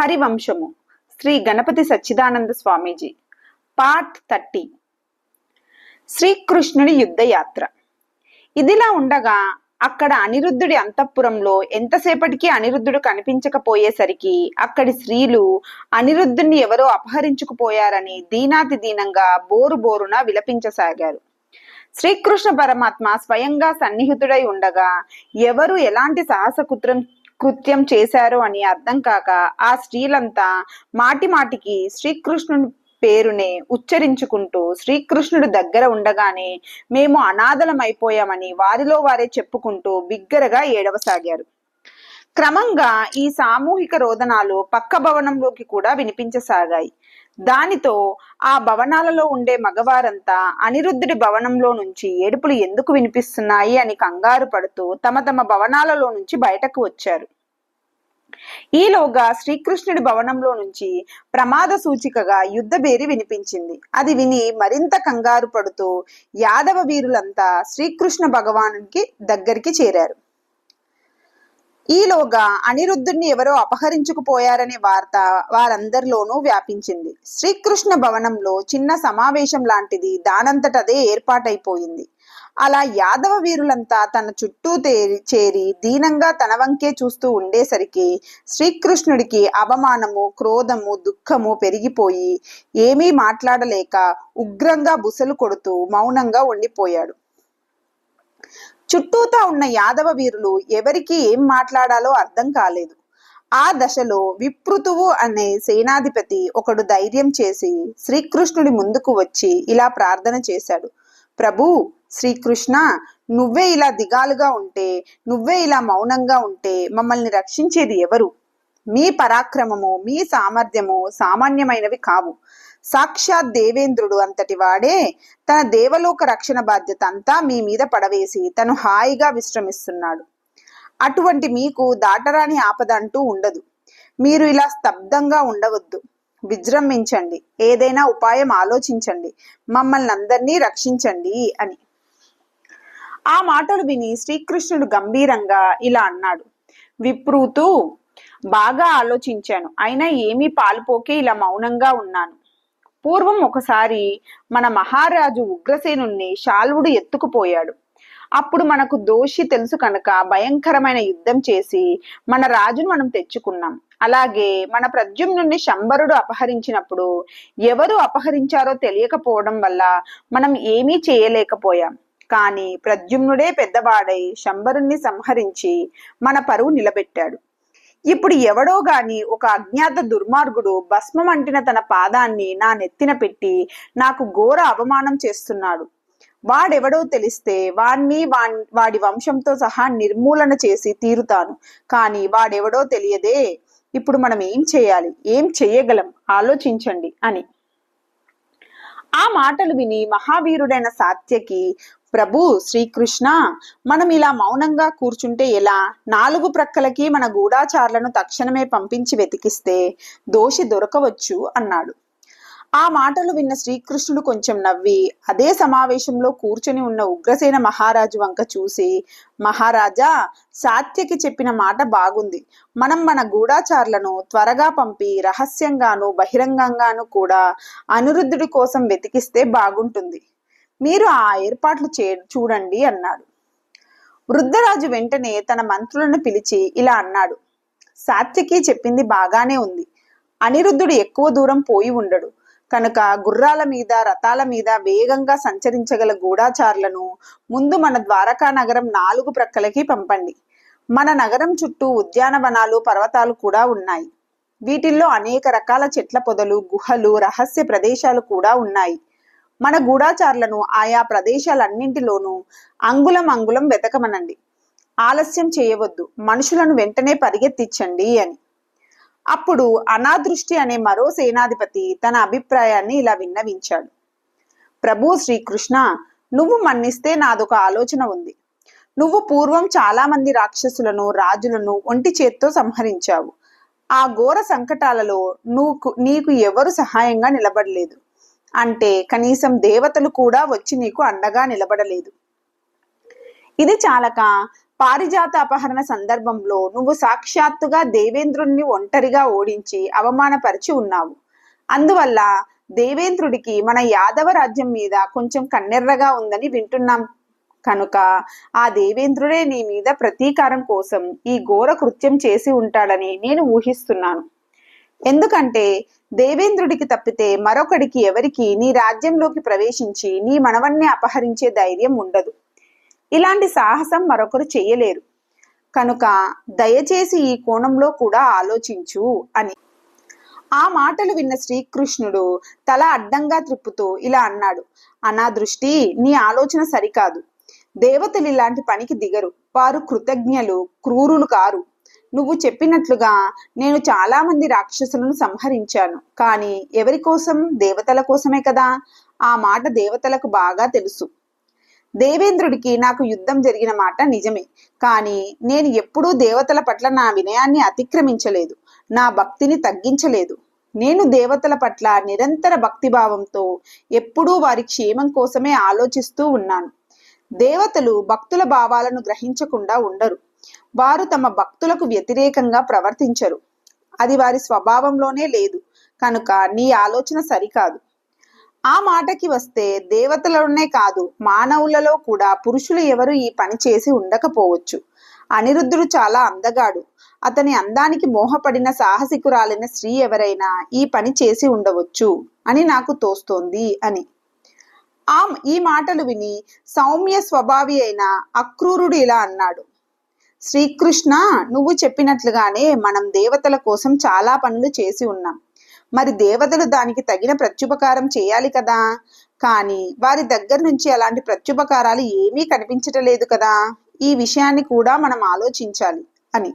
హరివంశము శ్రీ గణపతి సచ్చిదానంద స్వామీజీ part 30 శ్రీకృష్ణుడి యుద్ధయాత్ర. ఇదిలా ఉండగా అక్కడ అనిరుద్ధుడి అంతఃపురంలో ఎంతసేపటికి అనిరుద్ధుడు కనిపించకపోయేసరికి అక్కడి స్త్రీలు అనిరుద్ధుణ్ణి ఎవరో అపహరించుకుపోయారని దీనాతి దీనంగా బోరు బోరున విలపించసాగారు. శ్రీకృష్ణ పరమాత్మ స్వయంగా సన్నిహితుడై ఉండగా ఎవరు ఎలాంటి సాహస కృత్యం చేశారో అని అర్థం కాక ఆ స్త్రీలంతా మాటి మాటికి శ్రీకృష్ణుని పేరునే ఉచ్చరించుకుంటూ శ్రీకృష్ణుడు దగ్గర ఉండగానే మేము అనాథలమైపోయామని వారిలో వారే చెప్పుకుంటూ బిగ్గరగా ఏడవసాగారు. క్రమంగా ఈ సామూహిక రోదనాలు పక్క భవనంలోకి కూడా వినిపించసాగాయి. దానితో ఆ భవనాలలో ఉండే మగవారంతా అనిరుద్ధుడి భవనంలో నుంచి ఏడుపులు ఎందుకు వినిపిస్తున్నాయి అని కంగారు పడుతూ తమ తమ భవనాలలో నుంచి బయటకు వచ్చారు. ఈలోగా శ్రీకృష్ణుడి భవనంలో నుంచి ప్రమాద సూచికగా యుద్ధబేరి వినిపించింది. అది విని మరింత కంగారు పడుతూ యాదవ వీరులంతా శ్రీకృష్ణ భగవానునికి దగ్గరికి చేరారు. ఈలోగా అనిరుద్ధుణ్ణి ఎవరో అపహరించుకుపోయారనే వార్త వారందరిలోనూ వ్యాపించింది. శ్రీకృష్ణ భవనంలో చిన్న సమావేశం లాంటిది దానంతటదే ఏర్పాటైపోయింది. అలా యాదవ వీరులంతా తన చుట్టూ చేరి దీనంగా తన వంకే చూస్తూ ఉండేసరికి శ్రీకృష్ణుడికి అవమానము, క్రోధము, దుఃఖము పెరిగిపోయి ఏమీ మాట్లాడలేక ఉగ్రంగా బుసలు కొడుతూ మౌనంగా ఉండిపోయాడు. చుట్టూతా ఉన్న యాదవ వీరులు ఎవరికి ఏం మాట్లాడాలో అర్థం కాలేదు. ఆ దశలో విప్రుతువు అనే సేనాధిపతి ఒకడు ధైర్యం చేసి శ్రీకృష్ణుడి ముందుకు వచ్చి ఇలా ప్రార్థన చేశాడు. ప్రభు శ్రీకృష్ణ, నువ్వే ఇలా దిగాలుగా ఉంటే, నువ్వే ఇలా మౌనంగా ఉంటే మమ్మల్ని రక్షించేది ఎవరు? మీ పరాక్రమము, మీ సామర్థ్యము సామాన్యమైనవి కావు. సాక్షాత్ దేవేంద్రుడు అంతటి వాడే తన దేవలోక రక్షణ బాధ్యత అంతా మీ మీద పడవేసి తను హాయిగా విశ్రమిస్తున్నాడు. అటువంటి మీకు దాటరాని ఆపద అంటూ ఉండదు. మీరు ఇలా స్తబ్దంగా ఉండవద్దు, విజృంభించండి, ఏదైనా ఉపాయం ఆలోచించండి, మమ్మల్ని అందరినీ రక్షించండి అని. ఆ మాటలు విని శ్రీకృష్ణుడు గంభీరంగా ఇలా అన్నాడు. విప్రూతు, బాగా ఆలోచించాను, అయినా ఏమీ పాలుపోకే ఇలా మౌనంగా ఉన్నాను. పూర్వం ఒకసారి మన మహారాజు ఉగ్రసేనుణ్ణి శాల్వుడు ఎత్తుకుపోయాడు. అప్పుడు మనకు దోషి తెలుసు కనుక భయంకరమైన యుద్ధం చేసి మన రాజును మనం తెచ్చుకున్నాం. అలాగే మన ప్రద్యుమ్నుణ్ణి శంబరుడు అపహరించినప్పుడు ఎవరు అపహరించారో తెలియకపోవడం వల్ల మనం ఏమీ చేయలేకపోయాం. కానీ ప్రద్యుమ్నుడే పెద్దవాడై శంబరుణ్ణి సంహరించి మన పరువు నిలబెట్టాడు. ఇప్పుడు ఎవడో గాని ఒక అజ్ఞాత దుర్మార్గుడు భస్మం అంటిన తన పాదాన్ని నా నెత్తిన పెట్టి నాకు ఘోర అవమానం చేస్తున్నాడు. వాడెవడో తెలిస్తే వాడి వంశంతో సహా నిర్మూలన చేసి తీరుతాను. కానీ వాడెవడో తెలియదే. ఇప్పుడు మనం ఏం చేయాలి, ఏం చెయ్యగలం, ఆలోచించండి అని. ఆ మాటలు విని మహావీరుడైన సాత్యకి, ప్రభు శ్రీకృష్ణ, మనం ఇలా మౌనంగా కూర్చుంటే ఎలా? 4 ప్రక్కలకి మన గూఢాచారులను తక్షణమే పంపించి వెతికిస్తే దోషి దొరకవచ్చు అన్నాడు. ఆ మాటలు విన్న శ్రీకృష్ణుడు కొంచెం నవ్వి అదే సమావేశంలో కూర్చొని ఉన్న ఉగ్రసేన మహారాజు వంక చూసి, మహారాజా, సాత్యకి చెప్పిన మాట బాగుంది. మనం మన గూఢాచారులను త్వరగా పంపి రహస్యంగాను బహిరంగంగాను కూడా అనిరుద్ధుడి కోసం వెతికిస్తే బాగుంటుంది. మీరు ఆ ఏర్పాట్లు చూడండి అన్నాడు. వృద్ధరాజు వెంటనే తన మంత్రులను పిలిచి ఇలా అన్నాడు. సాత్యకి చెప్పింది బాగానే ఉంది. అనిరుద్ధుడు ఎక్కువ దూరం పోయి ఉండడు కనుక గుర్రాల మీద, రథాల మీద వేగంగా సంచరించగల గూఢాచారులను ముందు మన ద్వారకా నగరం 4 ప్రక్కలకి పంపండి. మన నగరం చుట్టూ ఉద్యానవనాలు, పర్వతాలు కూడా ఉన్నాయి. వీటిల్లో అనేక రకాల చెట్ల పొదలు, గుహలు, రహస్య ప్రదేశాలు కూడా ఉన్నాయి. మన గూఢాచారులను ఆయా ప్రదేశాలన్నింటిలోనూ అంగుళం అంగుళం వెతకమనండి. ఆలస్యం చేయవద్దు, మనుషులను వెంటనే పరిగెత్తించండి అని. అప్పుడు అనాదృష్టి అనే మరో సేనాధిపతి తన అభిప్రాయాన్ని ఇలా విన్నవించాడు. ప్రభు శ్రీకృష్ణ, నువ్వు మన్నిస్తే నాదొక ఆలోచన ఉంది. నువ్వు పూర్వం చాలా మంది రాక్షసులను, రాజులను ఒంటి చేత్తో సంహరించావు. ఆ ఘోర సంకటాలలో నీకు ఎవరు సహాయంగా నిలబడలేదు. అంటే కనీసం దేవతలు కూడా వచ్చి నీకు అండగా నిలబడలేదు. ఇది చాలక పారిజాత అపహరణ సందర్భంలో నువ్వు సాక్షాత్తుగా దేవేంద్రుణ్ణి ఒంటరిగా ఓడించి అవమానపరిచి ఉన్నావు. అందువల్ల దేవేంద్రుడికి మన యాదవ రాజ్యం మీద కొంచెం కన్నెర్రగా ఉందని వింటున్నాం కనుక ఆ దేవేంద్రుడే నీ మీద ప్రతీకారం కోసం ఈ ఘోర కృత్యం చేసి ఉంటాడని నేను ఊహిస్తున్నాను. ఎందుకంటే దేవేంద్రుడికి తప్పితే మరొకడికి ఎవరికి నీ రాజ్యంలోకి ప్రవేశించి నీ మనవణ్ణి అపహరించే ధైర్యం ఉండదు. ఇలాంటి సాహసం మరొకరు చెయ్యలేరు. కనుక దయచేసి ఈ కోణంలో కూడా ఆలోచించు అని. ఆ మాటలు విన్న శ్రీకృష్ణుడు తల అడ్డంగా త్రిప్పుతూ ఇలా అన్నాడు, అనాదృష్టి, నీ ఆలోచన సరికాదు. దేవతలు ఇలాంటి పనికి దిగరు. వారు కృతజ్ఞులు, క్రూరులు కారు. నువ్వు చెప్పినట్లుగా నేను చాలా మంది రాక్షసులను సంహరించాను. కానీ ఎవరి కోసం? దేవతల కోసమే కదా. ఆ మాట దేవతలకు బాగా తెలుసు. దేవేంద్రుడికి నాకు యుద్ధం జరిగిన మాట నిజమే. కానీ నేను ఎప్పుడూ దేవతల పట్ల నా వినయాన్ని అతిక్రమించలేదు, నా భక్తిని తగ్గించలేదు. నేను దేవతల పట్ల నిరంతర భక్తిభావంతో ఎప్పుడూ వారి క్షేమం కోసమే ఆలోచిస్తూ ఉన్నాను. దేవతలు భక్తుల భావాలను గ్రహించకుండా ఉండరు. వారు తమ భక్తులకు వ్యతిరేకంగా ప్రవర్తించరు. అది వారి స్వభావంలోనే లేదు. కనుక నీ ఆలోచన సరికాదు. ఆ మాటకి వస్తే దేవతలలోనే కాదు, మానవులలో కూడా పురుషులు ఎవరు ఈ పని చేసి ఉండకపోవచ్చు. అనిరుద్ధుడు చాలా అందగాడు. అతని అందానికి మోహపడిన సాహసికురాలైన స్త్రీ ఎవరైనా ఈ పని చేసి ఉండవచ్చు అని నాకు తోస్తోంది అని. ఈ మాటలు విని సౌమ్య స్వభావి అయిన అక్రూరుడు ఇలా అన్నాడు, శ్రీకృష్ణ, నువ్వు చెప్పినట్లుగానే మనం దేవతల కోసం చాలా పనులు చేసి ఉన్నాం. మరి దేవతలు దానికి తగిన ప్రత్యుపకారం చేయాలి కదా. కానీ వారి దగ్గర నుంచి అలాంటి ప్రత్యుపకారాలు ఏమీ కనిపించటలేదు కదా. ఈ విషయాన్ని కూడా మనం ఆలోచించాలి అని.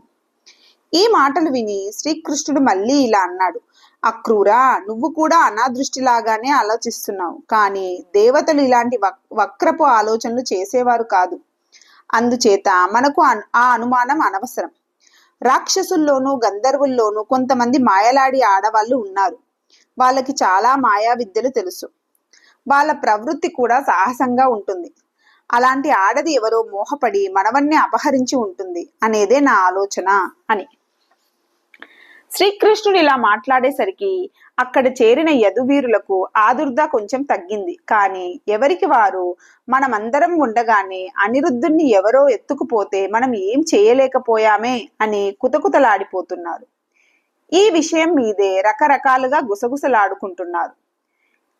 ఈ మాటలు విని శ్రీకృష్ణుడు మళ్ళీ ఇలా అన్నాడు, అక్రూరా, నువ్వు కూడా అనాదృష్టిలాగానే ఆలోచిస్తున్నావు. కానీ దేవతలు ఇలాంటి వక్రపు ఆలోచనలు చేసేవారు కాదు. అందుచేత మనకు ఆ అనుమానం అనవసరం. రాక్షసుల్లోనూ గంధర్వుల్లోనూ కొంతమంది మాయలాడి ఆడవాళ్ళు ఉన్నారు. వాళ్ళకి చాలా మాయా విద్యలు తెలుసు. వాళ్ళ ప్రవృత్తి కూడా సాహసంగా ఉంటుంది. అలాంటి ఆడది ఎవరో మోహపడి మనవన్ని అపహరించి ఉంటుంది అనేదే నా ఆలోచన అని. శ్రీకృష్ణుడు ఇలా మాట్లాడేసరికి అక్కడ చేరిన యదువీరులకు ఆదుర్ద కొంచెం తగ్గింది. కానీ ఎవరికి వారు మనమందరం ఉండగానే అనిరుద్ధుణ్ణి ఎవరో ఎత్తుకుపోతే మనం ఏం చేయలేకపోయామే అని కుతకుతలాడిపోతున్నారు. ఈ విషయం మీదే రకరకాలుగా గుసగుసలాడుకుంటున్నారు.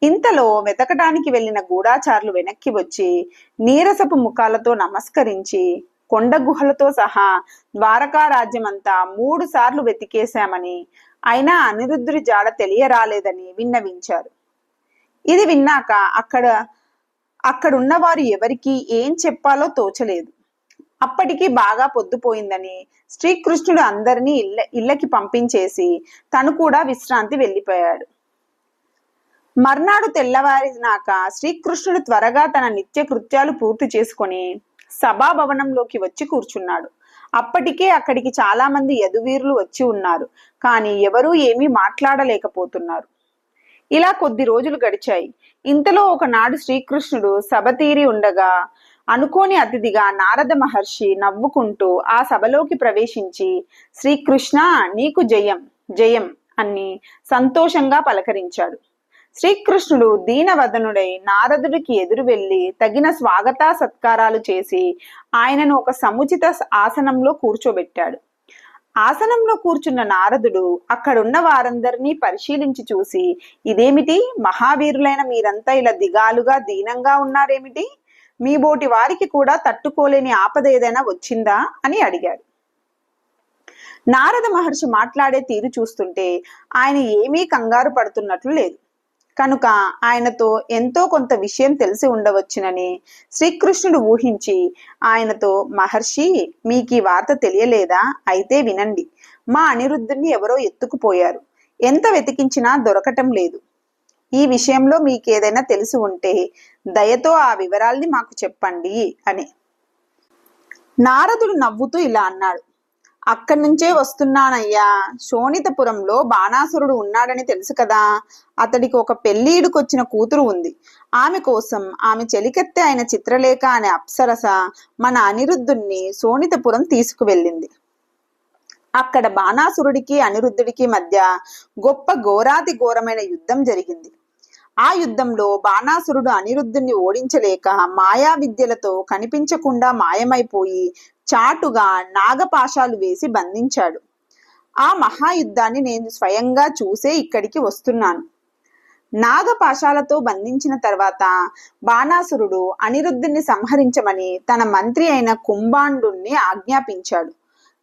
ఇంతలో వెతకడానికి వెళ్లిన గూఢాచారులు వెనక్కి వచ్చి నీరసపు ముఖాలతో నమస్కరించి కొండ గుహలతో సహా ద్వారకా రాజ్యమంతా 3 సార్లు వెతికేశామని, అయినా అనిరుద్ధుడి జాడ తెలియరాలేదని విన్నవించారు. ఇది విన్నాక అక్కడున్న వారు ఎవరికి ఏం చెప్పాలో తోచలేదు. అప్పటికి బాగా పొద్దుపోయిందని శ్రీకృష్ణుడు అందరినీ ఇళ్ళకి పంపించేసి తను కూడా విశ్రాంతి వెళ్ళిపోయాడు. మర్నాడు తెల్లవారినాక శ్రీకృష్ణుడు త్వరగా తన నిత్య కృత్యాలు పూర్తి చేసుకొని సభాభవనంలోకి వచ్చి కూర్చున్నాడు. అప్పటికే అక్కడికి చాలా మంది యదువీరులు వచ్చి ఉన్నారు. కానీ ఎవరూ ఏమీ మాట్లాడలేకపోతున్నారు. ఇలా కొద్ది రోజులు గడిచాయి. ఇంతలో ఒకనాడు శ్రీకృష్ణుడు సభ తీరి ఉండగా అనుకోని అతిథిగా నారద మహర్షి నవ్వుకుంటూ ఆ సభలోకి ప్రవేశించి, శ్రీకృష్ణ, నీకు జయం జయం అని సంతోషంగా పలకరించాడు. శ్రీకృష్ణుడు దీనవదనుడై నారదుడికి ఎదురు వెళ్లి తగిన స్వాగత సత్కారాలు చేసి ఆయనను ఒక సముచిత ఆసనంలో కూర్చోబెట్టాడు. ఆసనంలో కూర్చున్న నారదుడు అక్కడున్న వారందరినీ పరిశీలించి చూసి, ఇదేమిటి, మహావీరులైన మీరంతా ఇలా దిగాలుగా దీనంగా ఉన్నారేమిటి? మీ బోటి వారికి కూడా తట్టుకోలేని ఆపద ఏదైనా వచ్చిందా అని అడిగాడు. నారద మహర్షి మాట్లాడే తీరు చూస్తుంటే ఆయన ఏమీ కంగారు పడుతున్నట్లు లేదు. కనుక ఆయనతో ఎంతో కొంత విషయం తెలిసి ఉండవచ్చునని శ్రీకృష్ణుడు ఊహించి ఆయనతో, మహర్షి, మీకు ఈ వార్త తెలియలేదా? అయితే వినండి. మా అనిరుద్ధుణ్ణి ఎవరో ఎత్తుకుపోయారు. ఎంత వెతికించినా దొరకటం లేదు. ఈ విషయంలో మీకేదైనా తెలిసి ఉంటే దయతో ఆ వివరాల్ని మాకు చెప్పండి అని. నారదుడు నవ్వుతూ ఇలా అన్నాడు, అక్కడి నుంచే వస్తున్నానయ్యా. శోణితపురంలో బాణాసురుడు ఉన్నాడని తెలుసు కదా. అతడికి ఒక పెళ్ళీడుకొచ్చిన కూతురు ఉంది. ఆమె కోసం ఆమె చెలికత్తె అయిన చిత్రలేఖ అనే అప్సరస మన అనిరుద్ధుణ్ణి శోణితపురం తీసుకువెళ్ళింది. అక్కడ బాణాసురుడికి అనిరుద్ధుడికి మధ్య గొప్ప ఘోరాతి ఘోరమైన యుద్ధం జరిగింది. ఆ యుద్ధంలో బాణాసురుడు అనిరుద్ధుణ్ణి ఓడించలేక మాయా విద్యలతో కనిపించకుండా మాయమైపోయి చాటుగా నాగపాశాలు వేసి బంధించాడు. ఆ మహాయుద్ధాన్ని నేను స్వయంగా చూసే ఇక్కడికి వస్తున్నాను. నాగపాశాలతో బంధించిన తర్వాత బాణాసురుడు అనిరుద్ధుణ్ణి సంహరించమని తన మంత్రి అయిన కుంభాండుణ్ణి ఆజ్ఞాపించాడు.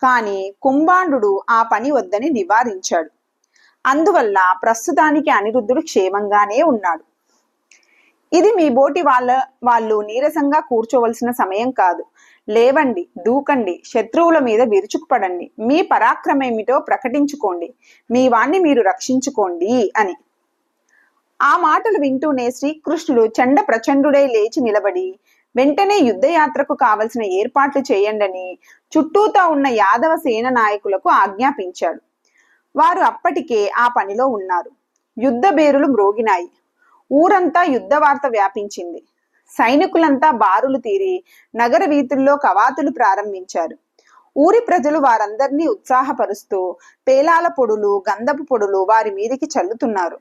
కానీ కుంభాండు ఆ పని వద్దని నివారించాడు. అందువల్ల ప్రస్తుతానికి అనిరుద్ధుడు క్షేమంగానే ఉన్నాడు. ఇది మీ బోటి వాళ్ళు నీరసంగా కూర్చోవలసిన సమయం కాదు. లేవండి, దూకండి, శత్రువుల మీద విరుచుకుపడండి, మీ పరాక్రమేమిటో ప్రకటించుకోండి, మీ వాణ్ణి మీరు రక్షించుకోండి అని. ఆ మాటలు వింటూనే శ్రీకృష్ణుడు చండ ప్రచండుడై లేచి నిలబడి వెంటనే యుద్ధయాత్రకు కావలసిన ఏర్పాట్లు చేయండని చుట్టూతా ఉన్న యాదవ సేన నాయకులకు ఆజ్ఞాపించాడు. వారు అప్పటికే ఆ పనిలో ఉన్నారు. యుద్ధ బేరులు మ్రోగినాయి. ఊరంతా యుద్ధ వార్త వ్యాపించింది. సైనికులంతా బారులు తీరి నగర వీధుల్లో కవాతులు ప్రారంభించారు. ఊరి ప్రజలు వారందరినీ ఉత్సాహపరుస్తూ పేలాల పొడులు, గంధపు పొడులు వారి మీదికి చల్లుతున్నారు.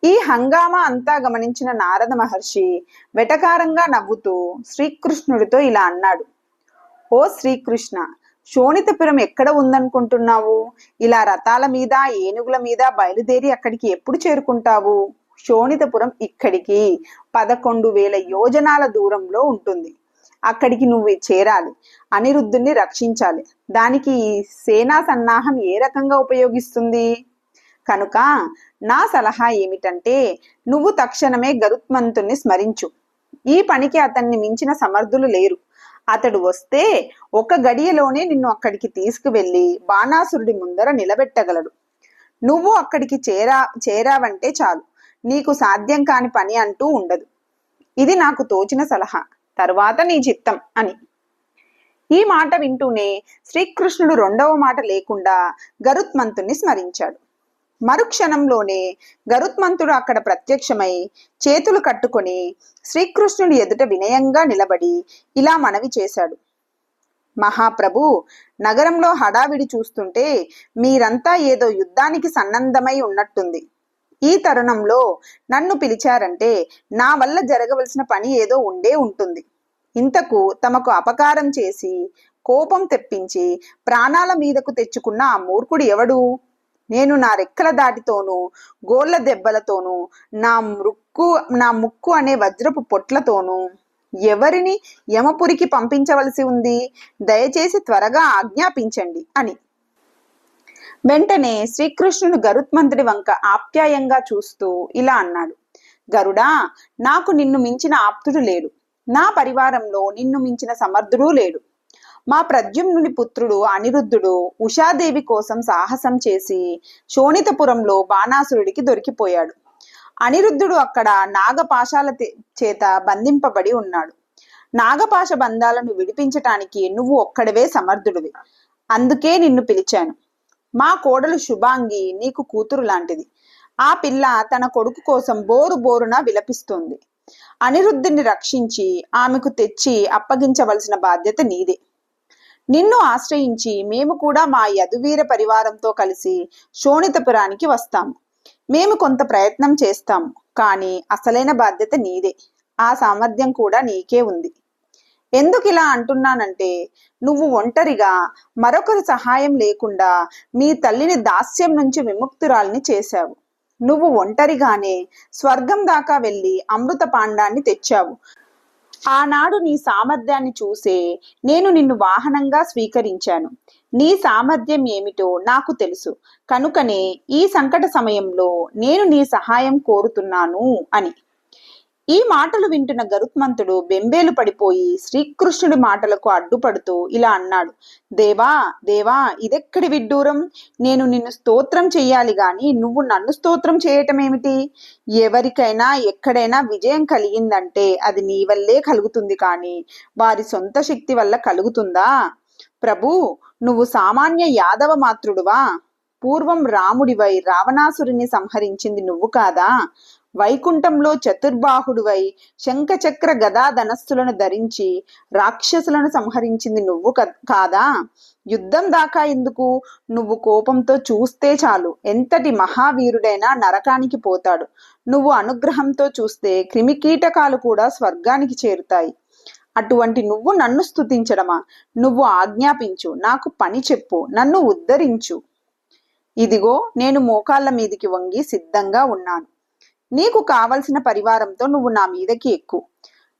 ఈ హంగామా అంతా గమనించిన నారద మహర్షి వెటకారంగా నవ్వుతూ శ్రీకృష్ణుడితో ఇలా అన్నాడు. ఓ శ్రీకృష్ణ, శోణితపురం ఎక్కడ ఉందనుకుంటున్నావు? ఇలా రథాల మీద, ఏనుగుల మీద బయలుదేరి అక్కడికి ఎప్పుడు చేరుకుంటావు? శోణితపురం ఇక్కడికి 11,000 యోజనాల దూరంలో ఉంటుంది. అక్కడికి నువ్వు చేరాలి, అనిరుద్ధుణ్ణి రక్షించాలి. దానికి ఈ సేనా సన్నాహం ఏ రకంగా ఉపయోగిస్తుంది? కనుక నా సలహా ఏమిటంటే, నువ్వు తక్షణమే గరుత్మంతుణ్ణి స్మరించు. ఈ పనికి అతన్ని మించిన సమర్థులు లేరు. అతడు వస్తే ఒక గడియలోనే నిన్ను అక్కడికి తీసుకువెళ్ళి బాణాసురుడి ముందర నిలబెట్టగలడు. నువ్వు అక్కడికి చేరావంటే చాలు, నీకు సాధ్యం కాని పని అంటూ ఉండదు. ఇది నాకు తోచిన సలహా, తరువాత నీ చిత్తం అని. ఈ మాట వింటూనే శ్రీకృష్ణుడు రెండవ మాట లేకుండా గరుత్మంతుణ్ణి స్మరించాడు. మరుక్షణంలోనే గరుత్మంతుడు అక్కడ ప్రత్యక్షమై చేతులు కట్టుకొని శ్రీకృష్ణుడి ఎదుట వినయంగా నిలబడి ఇలా మనవి చేశాడు. మహాప్రభు, నగరంలో హడావిడి చూస్తుంటే మీరంతా ఏదో యుద్ధానికి సన్నద్ధమై ఉన్నట్టుంది. ఈ తరుణంలో నన్ను పిలిచారంటే నా వల్ల జరగవలసిన పని ఏదో ఉండే ఉంటుంది. ఇంతకు తమకు అపకారం చేసి కోపం తెప్పించి ప్రాణాల మీదకు తెచ్చుకున్న ఆ మూర్ఖుడు ఎవడు? నేను నా రెక్కల దాటితోనూ, గోళ్ల దెబ్బలతోనూ, నా ముక్కు అనే వజ్రపు పొట్లతోనూ ఎవరిని యమపురికి పంపించవలసి ఉంది? దయచేసి త్వరగా ఆజ్ఞాపించండి అని. వెంటనే శ్రీకృష్ణుడు గరుత్మంతుడి వంక ఆప్యాయంగా చూస్తూ ఇలా అన్నాడు. గరుడా, నాకు నిన్ను మించిన ఆప్తుడు లేడు. నా పరివారంలో నిన్ను మించిన సమర్థుడు లేడు. మా ప్రద్యుమ్నుని పుత్రుడు అనిరుద్ధుడు ఉషాదేవి కోసం సాహసం చేసి శోణితపురంలో బాణాసురుడికి దొరికిపోయాడు. అనిరుద్ధుడు అక్కడ నాగపాశాల చేత బంధింపబడి ఉన్నాడు. నాగపాశ బంధాలను విడిపించటానికి నువ్వు ఒక్కడవే సమర్థుడివి. అందుకే నిన్ను పిలిచాను. మా కోడలు శుభాంగి నీకు కూతురు లాంటిది. ఆ పిల్ల తన కొడుకు కోసం బోరు బోరున విలపిస్తోంది. అనిరుద్ధుని రక్షించి ఆమెకు తెచ్చి అప్పగించవలసిన బాధ్యత నీదే. నిన్ను ఆశ్రయించి మేము కూడా మా యదువీర పరివారంతో కలిసి శోణితపురానికి వస్తాము. మేము కొంత ప్రయత్నం చేస్తాము, కానీ అసలైన బాధ్యత నీదే. ఆ సామర్థ్యం కూడా నీకే ఉంది. ఎందుకు ఇలా అంటున్నానంటే, నువ్వు ఒంటరిగా మరొకరి సహాయం లేకుండా మీ తల్లిని దాస్యం నుంచి విముక్తురాల్ని చేశావు. నువ్వు ఒంటరిగానే స్వర్గం దాకా వెళ్ళి అమృత పాండాన్ని తెచ్చావు. ఆనాడు నీ సామర్థ్యాన్ని చూసే నేను నిన్ను వాహనంగా స్వీకరించాను. నీ సామర్థ్యం ఏమిటో నాకు తెలుసు. కనుకనే ఈ సంకట సమయంలో నేను నీ సహాయం కోరుతున్నాను అని. ఈ మాటలు వింటున్న గరుత్మంతుడు బెంబేలు పడిపోయి శ్రీకృష్ణుడి మాటలకు అడ్డుపడుతూ ఇలా అన్నాడు. దేవా దేవా, ఇదెక్కడి విడ్డూరం? నేను నిన్ను స్తోత్రం చెయ్యాలి గాని నువ్వు నన్ను స్తోత్రం చేయటం ఏమిటి? ఎవరికైనా ఎక్కడైనా విజయం కలిగిందంటే అది నీ వల్లే కలుగుతుంది, కానీ వారి సొంత శక్తి వల్ల కలుగుతుందా? ప్రభూ, నువ్వు సామాన్య యాదవ మాతృడువా? పూర్వం రాముడివై రావణాసురుని సంహరించింది నువ్వు కాదా? వైకుంఠంలో చతుర్బాహుడువై శంఖచక్ర గదా ధనస్సులను ధరించి రాక్షసులను సంహరించింది నువ్వు కాదా? యుద్ధం దాకా ఎందుకు? నువ్వు కోపంతో చూస్తే చాలు ఎంతటి మహావీరుడైనా నరకానికి పోతాడు. నువ్వు అనుగ్రహంతో చూస్తే క్రిమికీటకాలు కూడా స్వర్గానికి చేరుతాయి. అటువంటి నువ్వు నన్ను స్తుతించడమా? నువ్వు ఆజ్ఞాపించు, నాకు పని చెప్పు, నన్ను ఉద్ధరించు. ఇదిగో నేను మోకాళ్ళ మీదికి వంగి సిద్ధంగా ఉన్నాను. నీకు కావలసిన పరివారంతో నువ్వు నా మీదకి ఎక్కు.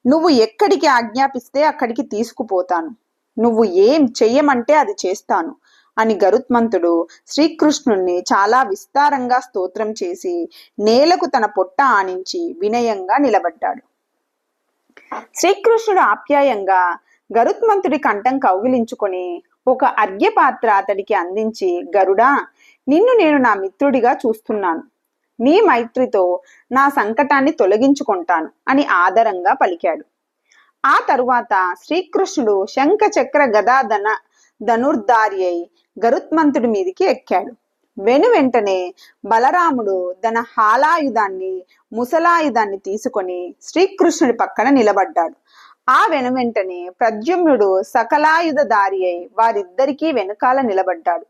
నువ్వు ఎక్కడికి ఆజ్ఞాపిస్తే అక్కడికి తీసుకుపోతాను. నువ్వు ఏం చెయ్యమంటే అది చేస్తాను అని గరుత్మంతుడు శ్రీకృష్ణుణ్ణి చాలా విస్తారంగా స్తోత్రం చేసి నేలకు తన పొట్ట ఆనించి వినయంగా నిలబడ్డాడు. శ్రీకృష్ణుడు ఆప్యాయంగా గరుత్మంతుడి కంఠం కౌగిలించుకొని ఒక అర్ఘ్యపాత్ర అతడికి అందించి, గరుడా, నిన్ను నేను నా మిత్రుడిగా చూస్తున్నాను. నీ మైత్రితో నా సంకటాన్ని తొలగించుకుంటాను అని ఆదరంగా పలికాడు. ఆ తరువాత శ్రీకృష్ణుడు శంఖ చక్ర గదా ధనుర్ధారి అయి గరుత్మంతుడి మీదికి ఎక్కాడు. వెంటనే బలరాముడు తన హాలాయుధాన్ని ముసలాయుధాన్ని తీసుకొని శ్రీకృష్ణుడి పక్కన నిలబడ్డాడు. ఆ వెంటనే ప్రద్యుమ్నుడు సకలాయుధధారి అయి వారిద్దరికీ వెనుకాల నిలబడ్డాడు.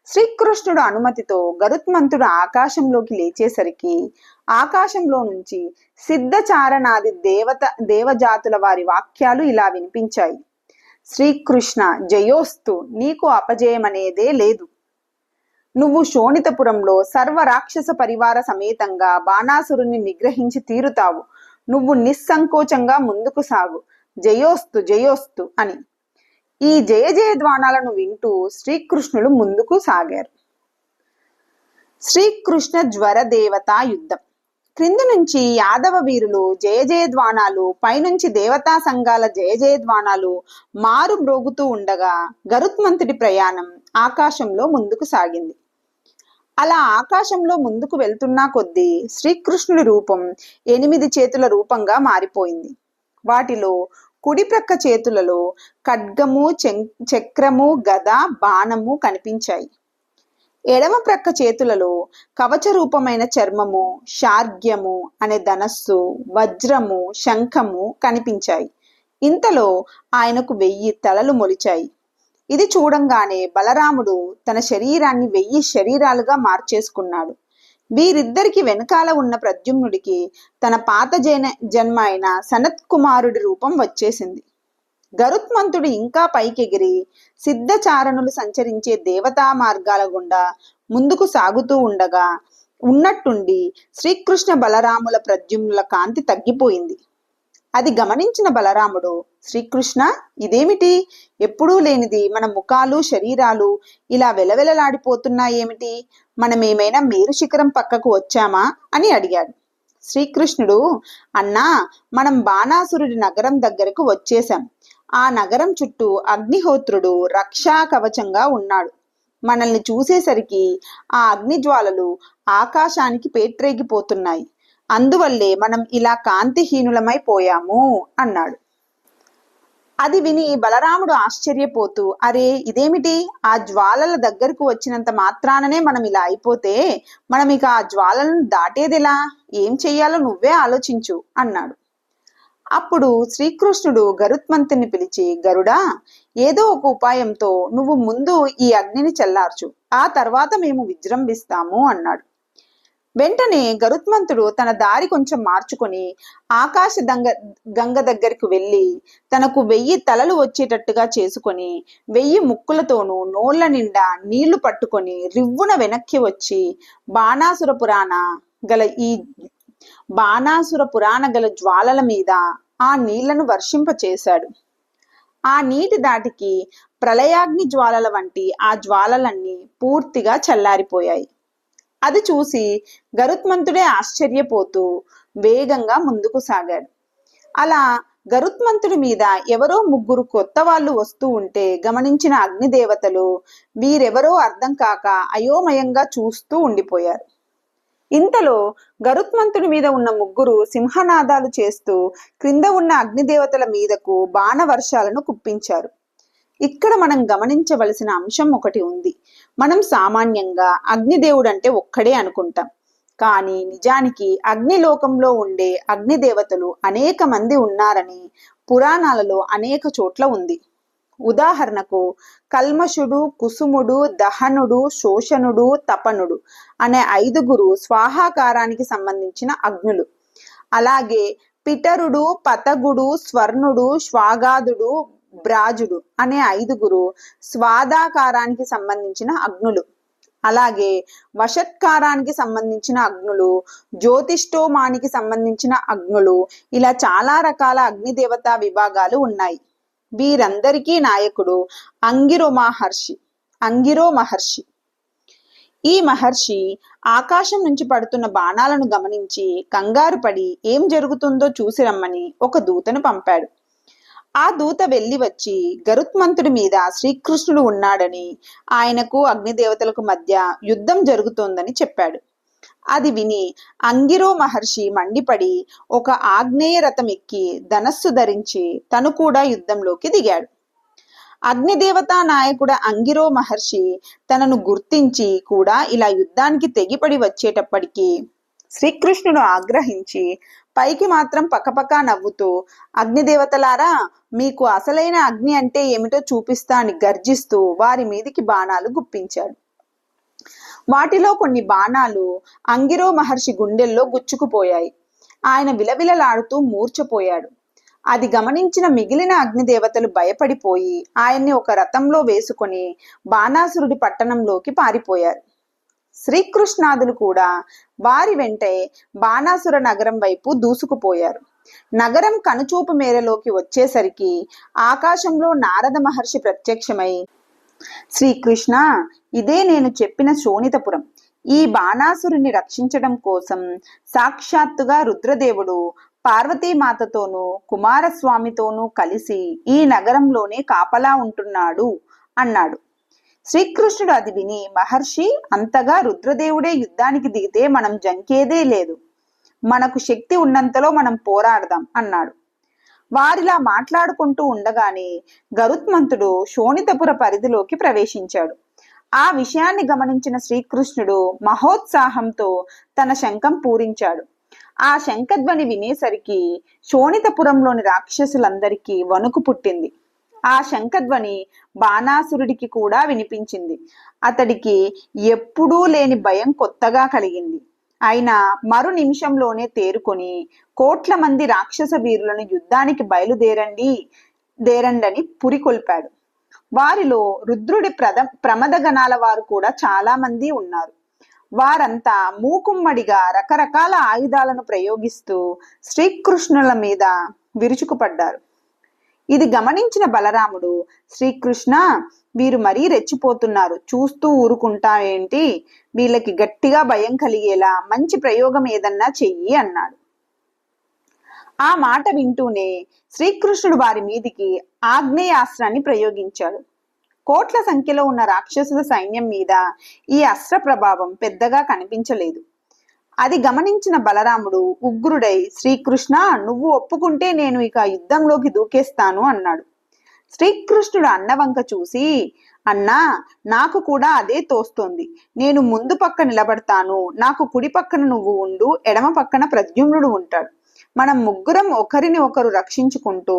శ్రీకృష్ణుడు అనుమతితో గరుత్మంతుడు ఆకాశంలోకి లేచేసరికి ఆకాశంలో నుంచి సిద్ధచారణాది దేవజాతుల వారి వాక్యాలు ఇలా వినిపించాయి. శ్రీకృష్ణ జయోస్తు, నీకు అపజయమనేదే లేదు. నువ్వు శోణితపురంలో సర్వ రాక్షస పరివార సమేతంగా బాణాసురుణ్ణి నిగ్రహించి తీరుతావు. నువ్వు నిస్సంకోచంగా ముందుకు సాగు. జయోస్తు జయోస్తు అని ఈ జయ జయధ్వానాలను వింటూ శ్రీకృష్ణులు ముందుకు సాగారు. శ్రీకృష్ణ జ్వర దేవతా యుద్ధం. క్రింది నుంచి యాదవ వీరులు జయ జయధ్వానాలు, పైనుంచి దేవతా సంఘాల జయ జయధ్వానాలు మారు మ్రోగుతూ ఉండగా గరుత్మంతుడి ప్రయాణం ఆకాశంలో ముందుకు సాగింది. అలా ఆకాశంలో ముందుకు వెళ్తున్నా కొద్దీ శ్రీకృష్ణుడి రూపం 8 చేతుల రూపంగా మారిపోయింది. వాటిలో కుడి ప్రక్క చేతులలో ఖడ్గము, చక్రము, గద, బాణము కనిపించాయి. ఎడమ ప్రక్క చేతులలో కవచ రూపమైన చర్మము, శార్గ్యము అనే ధనస్సు, వజ్రము, శంఖము కనిపించాయి. ఇంతలో ఆయనకు 1000 తలలు మొలిచాయి. ఇది చూడంగానే బలరాముడు తన శరీరాన్ని 1000 శరీరాలుగా మార్చేసుకున్నాడు. వీరిద్దరికి వెనకాల ఉన్న ప్రద్యుమ్నుడికి తన పాత జన్మ అయిన సనత్ కుమారుడి రూపం వచ్చేసింది. గరుత్మంతుడు ఇంకా పైకెగిరి సిద్ధచారణులు సంచరించే దేవతా మార్గాల గుండా ముందుకు సాగుతూ ఉండగా ఉన్నట్టుండి శ్రీకృష్ణ బలరాముల ప్రద్యుమ్నుల కాంతి తగ్గిపోయింది. అది గమనించిన బలరాముడు, శ్రీకృష్ణ, ఇదేమిటి? ఎప్పుడూ లేనిది మన ముఖాలు శరీరాలు ఇలా వెలవెలలాడిపోతున్నాయేమిటి? మనమేమైనా మేరు శిఖరం పక్కకు వచ్చామా అని అడిగాడు. శ్రీకృష్ణుడు, అన్నా, మనం బాణాసురుడి నగరం దగ్గరకు వచ్చేశాం. ఆ నగరం చుట్టూ అగ్నిహోత్రుడు రక్షా కవచంగా ఉన్నాడు. మనల్ని చూసేసరికి ఆ అగ్నిజ్వాలలు ఆకాశానికి పేట్రేగిపోతున్నాయి. అందువల్లే మనం ఇలా కాంతిహీనులమైపోయాము అన్నాడు. అది విని బలరాముడు ఆశ్చర్యపోతూ, అరే, ఇదేమిటి? ఆ జ్వాలల దగ్గరకు వచ్చినంత మాత్రాననే మనం ఇలా అయిపోతే మనం ఇక ఆ జ్వాలలను దాటేదెలా? ఏం చెయ్యాలో నువ్వే ఆలోచించు అన్నాడు. అప్పుడు శ్రీకృష్ణుడు గరుత్మంతుని పిలిచి, గరుడా, ఏదో ఒక ఉపాయంతో నువ్వు ముందు ఈ అగ్నిని చల్లార్చు, ఆ తర్వాత మేము విజృంభిస్తాము అన్నాడు. వెంటనే గరుత్మంతుడు తన దారి కొంచెం మార్చుకొని ఆకాశ గంగ దగ్గరికి వెళ్ళి తనకు 1000 తలలు వచ్చేటట్టుగా చేసుకొని 1000 ముక్కులతోనూ నోళ్ల నిండా నీళ్లు పట్టుకొని రివ్వున వెనక్కి వచ్చి బాణాసుర పురాణ గల జ్వాలల మీద ఆ నీళ్లను వర్షింపచేశాడు. ఆ నీటి దాటికి ప్రళయాగ్ని జ్వాలల వంటి ఆ జ్వాలలన్నీ పూర్తిగా చల్లారిపోయాయి. అది చూసి గరుత్మంతుడే ఆశ్చర్యపోతూ వేగంగా ముందుకు సాగాడు. అలా గరుత్మంతుడి మీద ఎవరో 3 కొత్త వాళ్ళు వస్తూ ఉంటే గమనించిన అగ్నిదేవతలు వీరెవరో అర్థం కాక అయోమయంగా చూస్తూ ఉండిపోయారు. ఇంతలో గరుత్మంతుడి మీద ఉన్న 3 సింహనాదాలు చేస్తూ క్రింద ఉన్న అగ్నిదేవతల మీదకు బాణవర్షాలను కుప్పించారు. ఇక్కడ మనం గమనించవలసిన అంశం ఒకటి ఉంది. మనం సామాన్యంగా అగ్నిదేవుడు అంటే ఒక్కడే అనుకుంటాం. కానీ నిజానికి అగ్నిలోకంలో ఉండే అగ్నిదేవతలు అనేక మంది ఉన్నారని పురాణాలలో అనేక చోట్ల ఉంది. ఉదాహరణకు కల్మషుడు, కుసుముడు, దహనుడు, శోషణుడు, తపనుడు అనే 5 స్వాహాకారానికి సంబంధించిన అగ్నులు. అలాగే పితరుడు, పతగుడు, స్వర్ణుడు, శ్వాగాదుడు, బ్రాజుడు అనే 5 స్వాదాకారానికి సంబంధించిన అగ్నులు. అలాగే వషత్కారానికి సంబంధించిన అగ్నులు, జ్యోతిష్టోమానికి సంబంధించిన అగ్నులు, ఇలా చాలా రకాల అగ్నిదేవతా విభాగాలు ఉన్నాయి. వీరందరికీ నాయకుడు అంగిరో మహర్షి. ఈ మహర్షి ఆకాశం నుంచి పడుతున్న బాణాలను గమనించి కంగారు పడి ఏం జరుగుతుందో చూసి రమ్మని ఒక దూతను పంపాడు. ఆ దూత వెళ్లి వచ్చి గరుత్మంతుడి మీద శ్రీకృష్ణుడు ఉన్నాడని, ఆయనకు అగ్నిదేవతలకు మధ్య యుద్ధం జరుగుతోందని చెప్పాడు. అది విని అంగిరో మహర్షి మండిపడి ఒక ఆగ్నేయ రథం ఎక్కి ధనస్సు ధరించి తను కూడా యుద్ధంలోకి దిగాడు. అగ్నిదేవతా నాయకుడు అంగిరో మహర్షి తనను గుర్తించి కూడా ఇలా యుద్ధానికి తెగిపడి వచ్చేటప్పటికి శ్రీకృష్ణుడు ఆగ్రహించి పైకి మాత్రం పకపకా నవ్వుతూ, అగ్నిదేవతలారా, మీకు అసలైన అగ్ని అంటే ఏమిటో చూపిస్తా అని గర్జిస్తూ వారి మీదికి బాణాలు గుప్పించాడు. వాటిలో కొన్ని బాణాలు అంగిరో మహర్షి గుండెల్లో గుచ్చుకుపోయాయి. ఆయన విలవిలలాడుతూ మూర్ఛపోయాడు. అది గమనించిన మిగిలిన అగ్నిదేవతలు భయపడిపోయి ఆయన్ని ఒక రథంలో వేసుకొని బాణాసురుడి పట్టణంలోకి పారిపోయారు. శ్రీకృష్ణాదులు కూడా వారి వెంటే బాణాసుర నగరం వైపు దూసుకుపోయారు. నగరం కనుచూపు మేరలోకి వచ్చేసరికి ఆకాశంలో నారద మహర్షి ప్రత్యక్షమై, శ్రీకృష్ణ, ఇదే నేను చెప్పిన శోణితపురం. ఈ బాణాసురుని రక్షించడం కోసం సాక్షాత్తుగా రుద్రదేవుడు పార్వతీమాతతోనూ కుమారస్వామితోనూ కలిసి ఈ నగరంలోనే కాపలా ఉంటున్నాడు అన్నాడు. శ్రీకృష్ణుడు అది విని, మహర్షి, అంతగా రుద్రదేవుడే యుద్ధానికి దిగితే మనం జంకేదే లేదు. మనకు శక్తి ఉన్నంతలో మనం పోరాడదాం అన్నాడు. వారిలా మాట్లాడుకుంటూ ఉండగానే గరుత్మంతుడు శోణితపుర పరిధిలోకి ప్రవేశించాడు. ఆ విషయాన్ని గమనించిన శ్రీకృష్ణుడు మహోత్సాహంతో తన శంఖం పూరించాడు. ఆ శంఖధ్వని వినేసరికి శోణితపురంలోని రాక్షసులందరికీ వణుకు పుట్టింది. ఆ శంఖధ్వని బాణాసురుడికి కూడా వినిపించింది. అతడికి ఎప్పుడూ లేని భయం కొత్తగా కలిగింది. అయినా మరు నిమిషంలోనే తేరుకొని కోట్ల మంది రాక్షస వీరులను యుద్ధానికి బయలుదేరండి పురికొల్పాడు. వారిలో రుద్రుడి ప్రమదగణాల వారు కూడా చాలా మంది ఉన్నారు. వారంతా మూకుమ్మడిగా రకరకాల ఆయుధాలను ప్రయోగిస్తూ శ్రీకృష్ణుల మీద విరుచుకుపడ్డారు. ఇది గమనించిన బలరాముడు, శ్రీకృష్ణ, వీరు మరీ రెచ్చిపోతున్నారు, చూస్తూ ఊరుకుంటా ఏంటి? వీళ్ళకి గట్టిగా భయం కలిగేలా మంచి ప్రయోగం ఏదన్నా చెయ్యి అన్నాడు. ఆ మాట వింటూనే శ్రీకృష్ణుడు వారి మీదికి ఆగ్నేయాస్త్రాన్ని ప్రయోగించాడు. కోట్ల సంఖ్యలో ఉన్న రాక్షసుల సైన్యం మీద ఈ అస్త్ర ప్రభావం పెద్దగా కనిపించలేదు. అది గమనించిన బలరాముడు ఉగ్రుడై, శ్రీకృష్ణ, నువ్వు ఒప్పుకుంటే నేను ఇక యుద్ధంలోకి దూకేస్తాను అన్నాడు. శ్రీకృష్ణుడు అన్నవంక చూసి, అన్నా, నాకు కూడా అదే తోస్తోంది. నేను ముందు పక్క నిలబడతాను. నాకు కుడి పక్కన నువ్వు ఉండు, ఎడమ పక్కన ప్రద్యుమ్నుడు ఉంటాడు. మనం ముగ్గురం ఒకరిని ఒకరు రక్షించుకుంటూ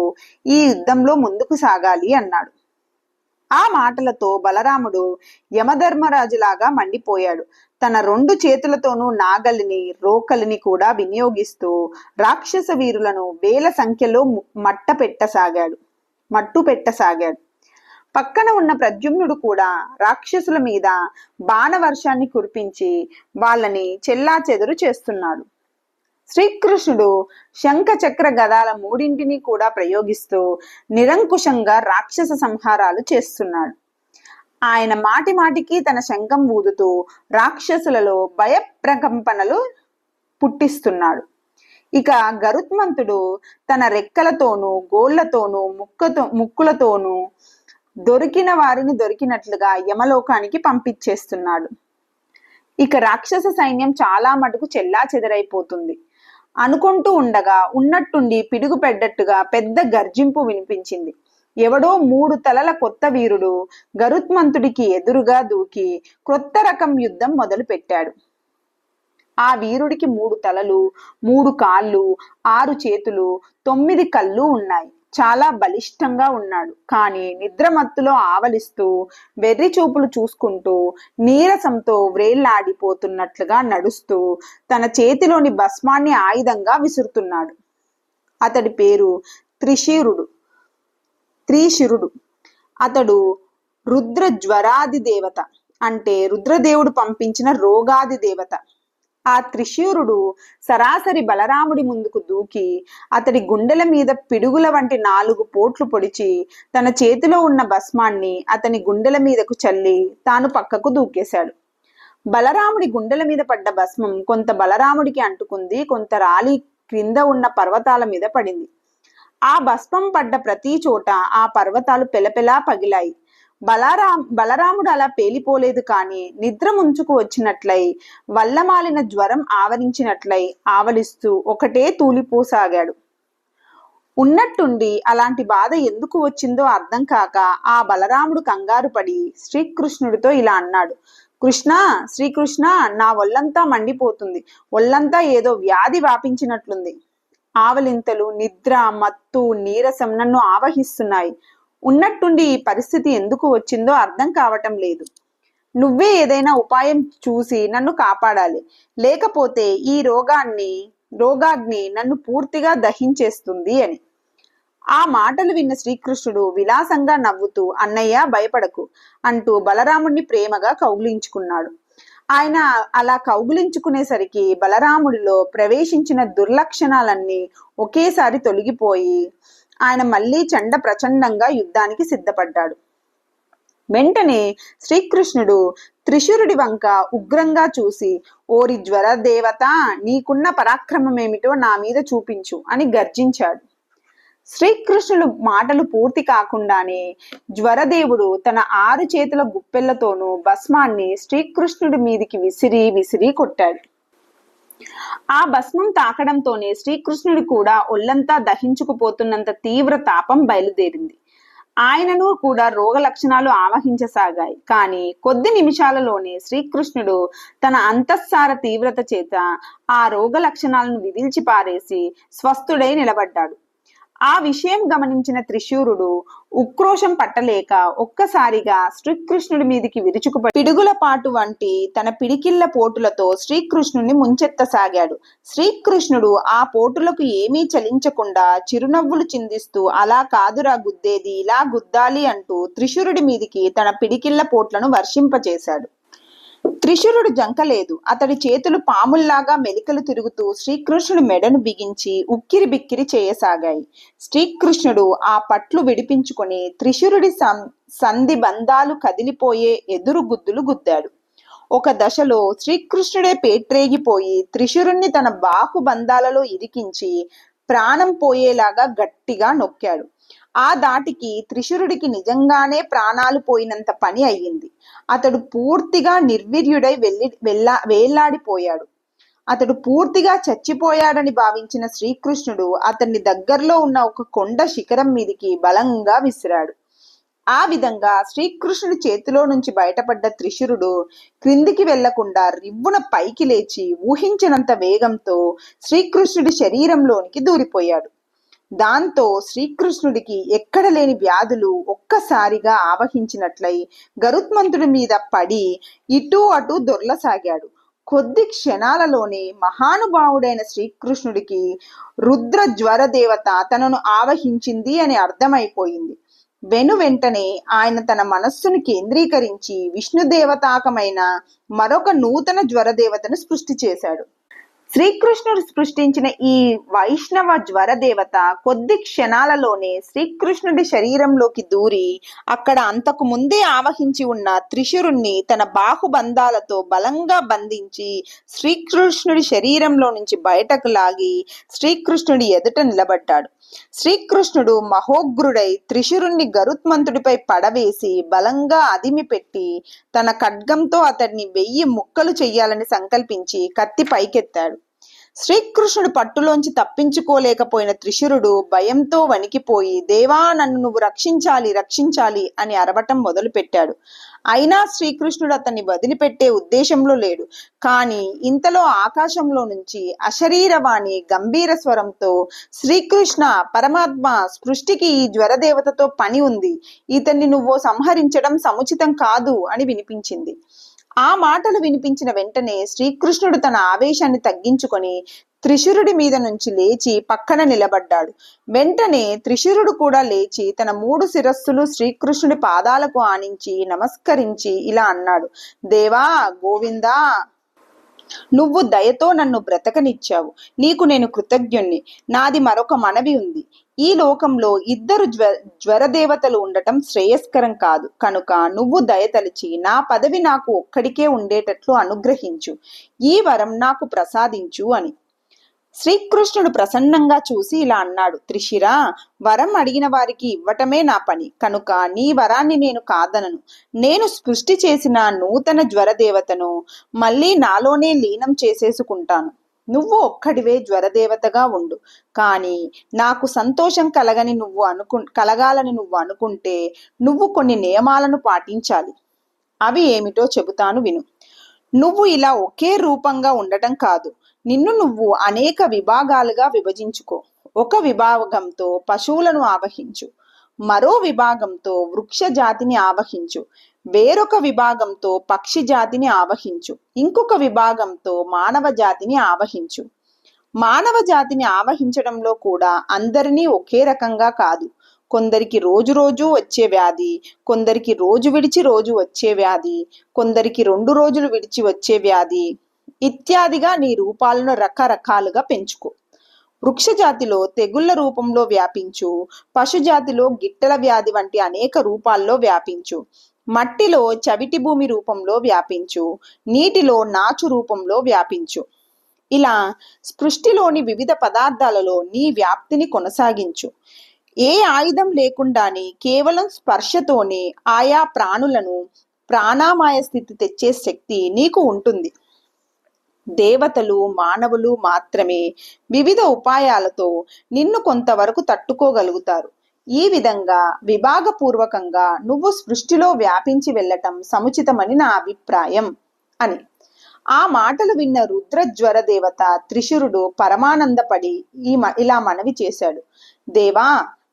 ఈ యుద్ధంలో ముందుకు సాగాలి అన్నాడు. ఆ మాటలతో బలరాముడు యమధర్మరాజులాగా మండిపోయాడు. తన 2 చేతులతోనూ నాగలిని, రోకలిని కూడా వినియోగిస్తూ రాక్షస వీరులను వేల సంఖ్యలో మట్టు పెట్టసాగాడు. పక్కన ఉన్న ప్రద్యుమ్నుడు కూడా రాక్షసుల మీద బాణవర్షాన్ని కురిపించి వాళ్ళని చెల్లాచెదురు చేస్తున్నాడు. శ్రీకృష్ణుడు శంఖ చక్ర గదాల 3ంటిని కూడా ప్రయోగిస్తూ నిరంకుశంగా రాక్షస సంహారాలు చేస్తున్నాడు. ఆయన మాటి మాటికి తన శంఖం ఊదుతూ రాక్షసులలో భయ ప్రకంపనలు పుట్టిస్తున్నాడు. ఇక గరుత్మంతుడు తన రెక్కలతోనూ, గోళ్లతోనూ, ముక్కులతోనూ దొరికిన వారిని దొరికినట్లుగా యమలోకానికి పంపించేస్తున్నాడు. ఇక రాక్షస సైన్యం చాలా మటుకు చెల్లా చెదరైపోతుంది. అనుకుంటూ ఉండగా ఉన్నట్టుండి పిడుగు పెడ్డట్టుగా పెద్ద గర్జింపు వినిపించింది. ఎవడో 3 తలల కొత్త వీరుడు గరుత్మంతుడికి ఎదురుగా దూకి క్రొత్త రకం యుద్ధం మొదలు పెట్టాడు. ఆ వీరుడికి 3 తలలు, 3 కాళ్ళు, 6 చేతులు, 9 కళ్ళు ఉన్నాయి. చాలా బలిష్టంగా ఉన్నాడు. కానీ నిద్రమత్తులో ఆవలిస్తూ, వెర్రి చూపులు చూసుకుంటూ, నీరసంతో వ్రేళ్లాడిపోతున్నట్లుగా నడుస్తూ, తన చేతిలోని భస్మాన్ని ఆయుధంగా విసురుతున్నాడు. అతడి పేరు త్రిశిరుడు. అతడు రుద్ర జ్వరాది దేవత, అంటే రుద్రదేవుడు పంపించిన రోగాది దేవత. ఆ త్రిశూరుడు సరాసరి బలరాముడి ముందుకు దూకి అతడి గుండెల మీద పిడుగుల వంటి 4 పోట్లు పొడిచి తన చేతిలో ఉన్న భస్మాన్ని అతని గుండెల మీదకు చల్లి తాను పక్కకు దూకేశాడు. బలరాముడి గుండెల మీద పడ్డ భస్మం కొంత బలరాముడికి అంటుకుంది, కొంత రాలి క్రింద ఉన్న పర్వతాల మీద పడింది. ఆ భస్మం పడ్డ ప్రతి చోట ఆ పర్వతాలు పెలపెలా పగిలాయి. బలరాముడు అలా పేలిపోలేదు, కానీ నిద్ర ముంచుకు వచ్చినట్లయి, వల్లమాలిన జ్వరం ఆవరించినట్లయి ఆవలిస్తూ ఒకటే తూలిపోసాగాడు. ఉన్నట్టుండి అలాంటి బాధ ఎందుకు వచ్చిందో అర్థం కాక ఆ బలరాముడు కంగారు పడి శ్రీకృష్ణుడితో ఇలా అన్నాడు. కృష్ణ, శ్రీకృష్ణ, నా ఒళ్ళంతా మండిపోతుంది. ఒళ్ళంతా ఏదో వ్యాధి వ్యాపించినట్లుంది. ఆవలింతలు, నిద్ర, మత్తు, నీరసం నన్ను ఆవహిస్తున్నాయి. ఉన్నట్టుండి ఈ పరిస్థితి ఎందుకు వచ్చిందో అర్థం కావటం లేదు. నువ్వే ఏదైనా ఉపాయం చూసి నన్ను కాపాడాలి, లేకపోతే ఈ రోగాగ్ని నన్ను పూర్తిగా దహించేస్తుంది అని. ఆ మాటలు విన్న శ్రీకృష్ణుడు విలాసంగా నవ్వుతూ, అన్నయ్య భయపడకు అంటూ బలరాముడిని ప్రేమగా కౌగిలించుకున్నాడు. ఆయన అలా కౌగిలించుకునేసరికి బలరాముడిలో ప్రవేశించిన దుర్లక్షణాలన్నీ ఒకేసారి తొలగిపోయి ఆయన మళ్ళీ ప్రచండంగా యుద్ధానికి సిద్ధపడ్డాడు. వెంటనే శ్రీకృష్ణుడు త్రిశూరుడి వంక ఉగ్రంగా చూసి, ఓరి జ్వర దేవత, నీకున్న పరాక్రమమేమిటో నా మీద చూపించు అని గర్జించాడు. శ్రీకృష్ణుడు మాటలు పూర్తి కాకుండానే జ్వరదేవుడు తన 6 చేతుల గుప్పెళ్లతోనూ భస్మాన్ని శ్రీకృష్ణుడి మీదికి విసిరి కొట్టాడు. ఆ భస్మం తాకడంతోనే శ్రీకృష్ణుడి కూడా ఒళ్ళంతా దహించుకుపోతున్నంత తీవ్ర తాపం బయలుదేరింది. ఆయనను కూడా రోగ లక్షణాలు ఆవహించసాగాయి. కానీ కొద్ది నిమిషాలలోనే శ్రీకృష్ణుడు తన అంతఃసార తీవ్రత చేత ఆ రోగ లక్షణాలను విదిల్చి పారేసి స్వస్థుడై నిలబడ్డాడు. ఆ విషయం గమనించిన త్రిశూరుడు ఉక్రోషం పట్టలేక ఒక్కసారిగా శ్రీకృష్ణుడి మీదికి విరుచుకుపడి పిడుగుల పాటు వంటి తన పిడికిళ్ల పోటులతో శ్రీకృష్ణుడిని ముంచెత్తసాగాడు. శ్రీకృష్ణుడు ఆ పోటులకు ఏమీ చలించకుండా చిరునవ్వులు చిందిస్తూ, అలా కాదురా గుద్దేది, ఇలా గుద్దాలి అంటూ త్రిశూరుడి మీదికి తన పిడికిళ్ల పోట్లను వర్షింపచేశాడు. త్రిశూరుడు జంకలేదు. అతడి చేతులు పాముల్లాగా మెలికలు తిరుగుతూ శ్రీకృష్ణుడి మెడను బిగించి ఉక్కిరి బిక్కిరి చేయసాగాయి. శ్రీకృష్ణుడు ఆ పట్లు విడిపించుకొని త్రిశూరుడి సంధి బంధాలు కదిలిపోయే ఎదురు గుద్దులు గుద్దాడు. ఒక దశలో శ్రీకృష్ణుడే పేట్రేగిపోయి త్రిశూరుణ్ణి తన బాహుబంధాలలో ఇరికించి ప్రాణం పోయేలాగా గట్టిగా నొక్కాడు. ఆ దాటికి త్రిశూరుడికి నిజంగానే ప్రాణాలు పోయినంత పని అయ్యింది. అతడు పూర్తిగా నిర్వీర్యుడై వేళ్లాడిపోయాడు. అతడు పూర్తిగా చచ్చిపోయాడని భావించిన శ్రీకృష్ణుడు అతన్ని దగ్గరలో ఉన్న ఒక కొండ శిఖరం మీదికి బలంగా విసిరాడు. ఆ విధంగా శ్రీకృష్ణుడి చేతిలో నుంచి బయటపడ్డ త్రిశూరుడు క్రిందికి వెళ్లకుండా రివ్వున పైకి లేచి ఊహించినంత వేగంతో శ్రీకృష్ణుడి శరీరంలోనికి దూరిపోయాడు. దాంతో శ్రీకృష్ణుడికి ఎక్కడ లేని వ్యాధులు ఒక్కసారిగా ఆవహించినట్లయి గరుత్మంతుడి మీద పడి ఇటూ అటూ దొర్లసాగాడు. కొద్ది క్షణాలలోనే మహానుభావుడైన శ్రీకృష్ణుడికి రుద్ర జ్వర దేవత తనను ఆవహించింది అని అర్థమైపోయింది. వెంటనే ఆయన తన మనస్సును కేంద్రీకరించి విష్ణుదేవతాకమైన మరొక నూతన జ్వరదేవతను సృష్టి చేశాడు. శ్రీకృష్ణుడు సృష్టించిన ఈ వైష్ణవ జ్వరదేవత కొద్ది క్షణాలలోనే శ్రీకృష్ణుడి శరీరంలోకి దూరి అక్కడ అంతకు ముందే ఆవహించి ఉన్న త్రిశూరుణ్ణి తన బాహుబంధాలతో బలంగా బంధించి శ్రీకృష్ణుడి శరీరంలో నుంచి బయటకు లాగి శ్రీకృష్ణుడి ఎదుట నిలబడ్డాడు. శ్రీకృష్ణుడు మహోగ్రుడై త్రిశూరుణ్ణి గరుత్మంతుడిపై పడవేసి బలంగా అదిమి పెట్టి తన ఖడ్గంతో అతడిని 1000 ముక్కలు చెయ్యాలని సంకల్పించి కత్తి పైకెత్తాడు. శ్రీకృష్ణుడు పట్టులోంచి తప్పించుకోలేకపోయిన త్రిశూరుడు భయంతో వణికిపోయి, దేవా, నన్ను నువ్వు రక్షించాలి, రక్షించాలి అని అరవటం మొదలుపెట్టాడు. అయినా శ్రీకృష్ణుడు అతన్ని వదిలిపెట్టే ఉద్దేశంలో లేడు. కానీ ఇంతలో ఆకాశంలో నుంచి అశరీరవాణి గంభీర స్వరంతో, శ్రీకృష్ణ పరమాత్మ, సృష్టికి ఈ జ్వరదేవతతో పని ఉంది, ఇతన్ని నువ్వు సంహరించడం సముచితం కాదు అని వినిపించింది. ఆ మాటలు వినిపించిన వెంటనే శ్రీకృష్ణుడు తన ఆవేశాన్ని తగ్గించుకొని త్రిశూరుడి మీద నుంచి లేచి పక్కన నిలబడ్డాడు. వెంటనే త్రిశూరుడు కూడా లేచి తన 3 శిరస్సులు శ్రీకృష్ణుడి పాదాలకు ఆనించి నమస్కరించి ఇలా అన్నాడు, దేవా, గోవిందా, నువ్వు దయతో నన్ను బ్రతకనిచ్చావు. నీకు నేను కృతజ్ఞుణ్ణి. నాది మరొక మనవి ఉంది. ఈ లోకంలో 2 జ్వరదేవతలు ఉండటం శ్రేయస్కరం కాదు. కనుక నువ్వు దయతలిచి నా పదవి నాకు ఒక్కడికే ఉండేటట్లు అనుగ్రహించు. ఈ వరం నాకు ప్రసాదించు అని. శ్రీకృష్ణుడు ప్రసన్నంగా చూసి ఇలా అన్నాడు, త్రిశిర, వరం అడిగిన వారికి ఇవ్వటమే నా పని. కనుక నీ వరాన్ని నేను కాదనను. నేను సృష్టి చేసిన నూతన జ్వరదేవతను మళ్ళీ నాలోనే లీనం చేసేసుకుంటాను. నువ్వు ఒక్కడివే జ్వరదేవతగా ఉండు. కానీ నాకు సంతోషం కలగాలని నువ్వు అనుకుంటే నువ్వు కొన్ని నియమాలను పాటించాలి. అవి ఏమిటో చెబుతాను విను. నువ్వు ఇలా ఒకే రూపంగా ఉండటం కాదు, నిన్ను నువ్వు అనేక విభాగాలుగా విభజించుకో. ఒక విభాగంతో పశువులను ఆవహించు, మరో విభాగంతో వృక్ష జాతిని ఆవహించు, వేరొక విభాగంతో పక్షి జాతిని ఆవహించు, ఇంకొక విభాగంతో మానవ జాతిని ఆవహించు. మానవ జాతిని ఆవహించడంలో కూడా అందరినీ ఒకే రకంగా కాదు. కొందరికి రోజు వచ్చే వ్యాధి, కొందరికి రోజు విడిచి రోజు వచ్చే వ్యాధి, కొందరికి 2 రోజులు విడిచి వచ్చే వ్యాధి ఇత్యాదిగా నీ రూపాలను రకరకాలుగా పెంచుకో. వృక్ష జాతిలో తెగుళ్ల రూపంలో వ్యాపించు, పశుజాతిలో గిట్టల వ్యాధి వంటి అనేక రూపాల్లో వ్యాపించు, మట్టిలో చవిటి భూమి రూపంలో వ్యాపించు, నీటిలో నాచు రూపంలో వ్యాపించు. ఇలా సృష్టిలోని వివిధ పదార్థాలలో నీ వ్యాప్తిని కొనసాగించు. ఏ ఆయుధం లేకుండానే కేవలం స్పర్శతోనే ఆయా ప్రాణులను ప్రాణామాయ స్థితి తెచ్చే శక్తి నీకు ఉంటుంది. దేవతలు, మానవులు మాత్రమే వివిధ ఉపాయాలతో నిన్ను కొంతవరకు తట్టుకోగలుగుతారు. ఈ విధంగా విభాగపూర్వకంగా నువ్వు సృష్టిలో వ్యాపించి వెళ్ళటం సముచితమని నా అభిప్రాయం అని. ఆ మాటలు విన్న రుద్రజ్వర దేవత త్రిశూరుడు పరమానందపడి ఇలా మనవి చేశాడు, దేవా,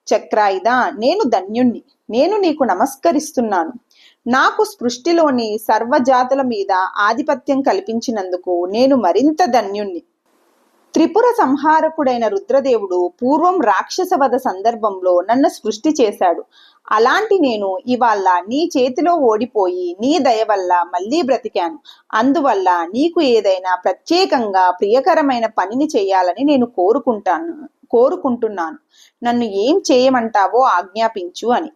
చక్రాయుధ, నేను ధన్యుణ్ణి. నేను నీకు నమస్కరిస్తున్నాను. నాకు సృష్టిలోని సర్వజాతుల మీద ఆధిపత్యం కల్పించినందుకు నేను మరింత ధన్యుణ్ణి. త్రిపుర సంహారకుడైన రుద్రదేవుడు పూర్వం రాక్షసవధ సందర్భంలో నన్ను సృష్టి చేశాడు. అలాంటి నేను ఇవాళ నీ చేతిలో ఓడిపోయి నీ దయ వల్ల మళ్ళీ బ్రతికాను. అందువల్ల నీకు ఏదైనా ప్రత్యేకంగా ప్రియకరమైన పనిని చేయాలని నేను కోరుకుంటున్నాను. నన్ను ఏం చేయమంటావో ఆజ్ఞాపించు అని.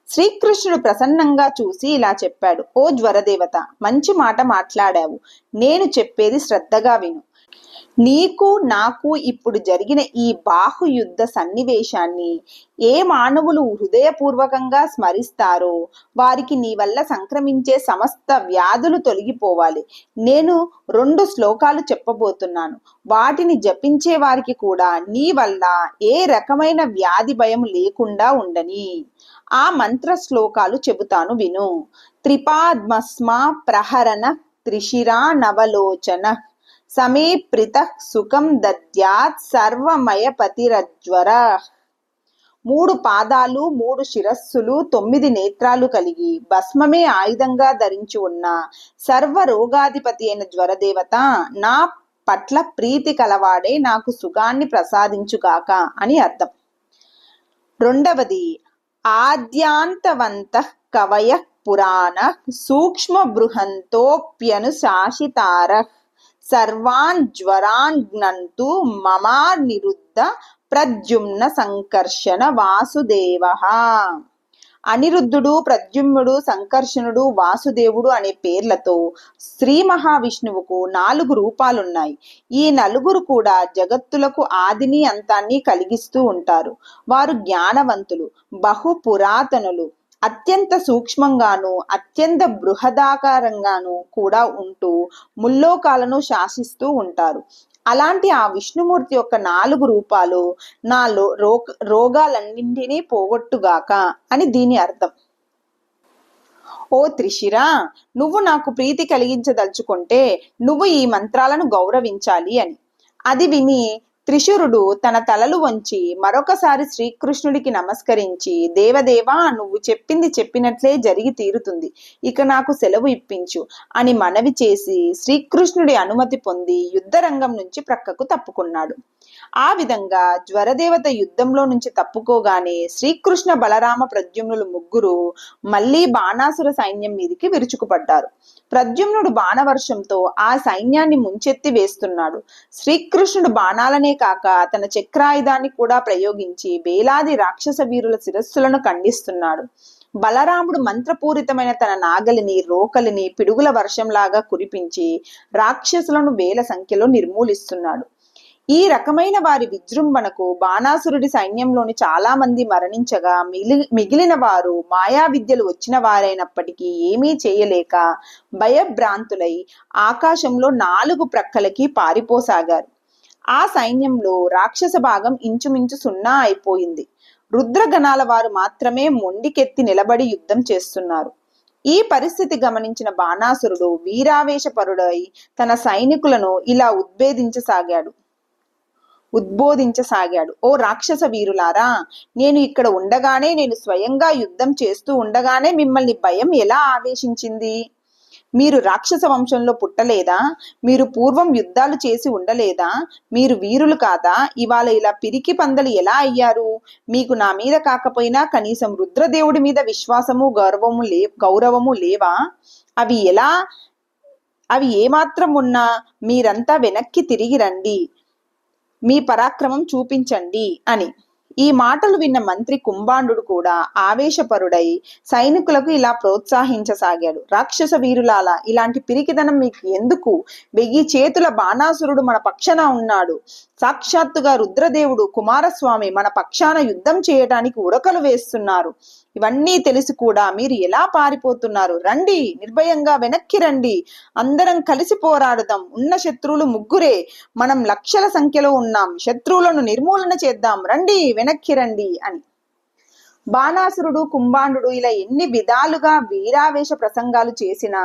శ్రీకృష్ణుడు ప్రసన్నంగా చూసి ఇలా చెప్పాడు, ఓ జ్వరదేవత, మంచి మాట మాట్లాడావు. నేను చెప్పేది శ్రద్ధగా విను. నీకు నాకు ఇప్పుడు జరిగిన ఈ బాహుయుద్ధ సన్నివేశాన్ని ఏ మానవులు హృదయపూర్వకంగా స్మరిస్తారో వారికి నీ వల్ల సంక్రమించే సమస్త వ్యాధులు తొలగిపోవాలి. నేను 2 శ్లోకాలు చెప్పబోతున్నాను. వాటిని జపించే వారికి కూడా నీ వల్ల ఏ రకమైన వ్యాధి భయం లేకుండా ఉండని. ఆ మంత్ర శ్లోకాలు చెబుతాను విను. త్రిపాద్మస్మా ప్రహరణ త్రిశిరా నవలోచన సమే ప్రిత సుఖం దద్యాత్ సర్వమయపతిరజ్వర. 3 పాదాలు, 3 శిరస్సులు, 9 నేత్రాలు కలిగి భస్మమే ఆయుధంగా ధరించి ఉన్న సర్వరోగాధిపతి అయిన జ్వరదేవత, నా పట్ల ప్రీతి కలవాడే నాకు సుఖాన్ని ప్రసాదించుగాక అని అర్థం. 2వది, ఆద్యాంతవంత కవయ పురాణ సూక్ష్మ బృహంతోప్యను శాసితార సర్వాన్ జ్వరాన్ జ్ఞంతు మమా నిరుద్ధ ప్రద్యుమ్న సంకర్షణ వాసుదేవః. అనిరుద్ధుడు, ప్రద్యుమ్నుడు, సంకర్షణుడు, వాసుదేవుడు అనే పేర్లతో శ్రీ మహావిష్ణువుకు 4 రూపాలున్నాయి. ఈ 4 కూడా జగత్తులకు ఆదిని అంతాన్ని కలిగిస్తూ ఉంటారు. వారు జ్ఞానవంతులు, బహు పురాతనులు, అత్యంత సూక్ష్మంగాను అత్యంత బృహదాకారంగాను కూడా ఉంటూ ముల్లోకాలను శాసిస్తూ ఉంటారు. అలాంటి ఆ విష్ణుమూర్తి యొక్క 4 రూపాలు నా రోగాలన్నింటినీ పోగొట్టుగాక అని దీని అర్థం. ఓ త్రిశిర, నువ్వు నాకు ప్రీతి కలిగించదలుచుకుంటే నువ్వు ఈ మంత్రాలను గౌరవించాలి అని. అది విని త్రిశురుడు తన తలలు వంచి మరొకసారి శ్రీకృష్ణుడికి నమస్కరించి, దేవదేవా, నువ్వు చెప్పింది చెప్పినట్లే జరిగి తీరుతుంది, ఇక నాకు సెలవు ఇప్పించు అని మనవి చేసి శ్రీకృష్ణుడి అనుమతి పొంది యుద్ధరంగం నుంచి ప్రక్కకు తప్పుకున్నాడు. ఆ విధంగా జ్వరదేవత యుద్ధంలో నుంచి తప్పుకోగానే శ్రీకృష్ణ బలరామ ప్రద్యుమ్నులు ముగ్గురు మళ్లీ బాణాసుర సైన్యం మీదికి విరుచుకుపడ్డారు. ప్రద్యుమ్నుడు బాణవర్షంతో ఆ సైన్యాన్ని ముంచెత్తి వేస్తున్నాడు. శ్రీకృష్ణుడు బాణాలనే కాక తన చక్రాయుధాన్ని కూడా ప్రయోగించి వేలాది రాక్షస వీరుల శిరస్సులను ఖండిస్తున్నాడు. బలరాముడు మంత్రపూరితమైన తన నాగలిని, రోకలిని పిడుగుల వర్షంలాగా కురిపించి రాక్షసులను వేల సంఖ్యలో నిర్మూలిస్తున్నాడు. ఈ రకమైన వారి విజృంభణకు బాణాసురుడి సైన్యంలోని చాలా మంది మరణించగా మిగిలిన వారు మాయా విద్యలు వచ్చిన వారైనప్పటికీ ఏమీ చేయలేక భయభ్రాంతులై ఆకాశంలో 4 ప్రక్కలకి పారిపోసాగారు. ఆ సైన్యంలో రాక్షస భాగం ఇంచుమించు 0 అయిపోయింది. రుద్రగణాల వారు మాత్రమే మొండికెత్తి నిలబడి యుద్ధం చేస్తున్నారు. ఈ పరిస్థితి గమనించిన బాణాసురుడు వీరావేశపరుడై తన సైనికులను ఇలా ఉద్బోధించసాగాడు. ఓ రాక్షస వీరులారా, నేను ఇక్కడ ఉండగానే, నేను స్వయంగా యుద్ధం చేస్తూ ఉండగానే మిమ్మల్ని భయం ఎలా ఆవేశించింది? మీరు రాక్షస వంశంలో పుట్టలేదా? మీరు పూర్వం యుద్ధాలు చేసి ఉండలేదా? మీరు వీరులు కాదా? ఇవాళ ఇలా పిరికి పందలు ఎలా అయ్యారు? మీకు నా మీద కాకపోయినా కనీసం రుద్రదేవుడి మీద విశ్వాసము, గౌరవము లేవా? అవి ఏమాత్రం ఉన్నా మీరంతా వెనక్కి తిరిగి రండి, మీ పరాక్రమం చూపించండి అని. ఈ మాటలు విన్న మంత్రి కుంభాండు కూడా ఆవేశపరుడై సైనికులకు ఇలా ప్రోత్సహించసాగాడు. రాక్షస వీరులాల, ఇలాంటి పిరికిదనం మీకు ఎందుకు? 1000 చేతుల బాణాసురుడు మన పక్షాన ఉన్నాడు. సాక్షాత్తుగా రుద్రదేవుడు కుమారస్వామి మన పక్షాన యుద్ధం చేయటానికి ఉరకలు వేస్తున్నారు. ఇవన్నీ తెలిసి కూడా మీరు ఎలా పారిపోతున్నారు? రండి, నిర్భయంగా వెనక్కి రండి, అందరం కలిసి పోరాడుదాం. ఉన్న శత్రువులు 3 మనం లక్షల సంఖ్యలో ఉన్నాం. శత్రువులను నిర్మూలన చేద్దాం, రండి, వెనక్కి రండి అని. బాణాసురుడు, కుంభాండు ఇలా ఎన్ని విధాలుగా వీరావేశ ప్రసంగాలు చేసినా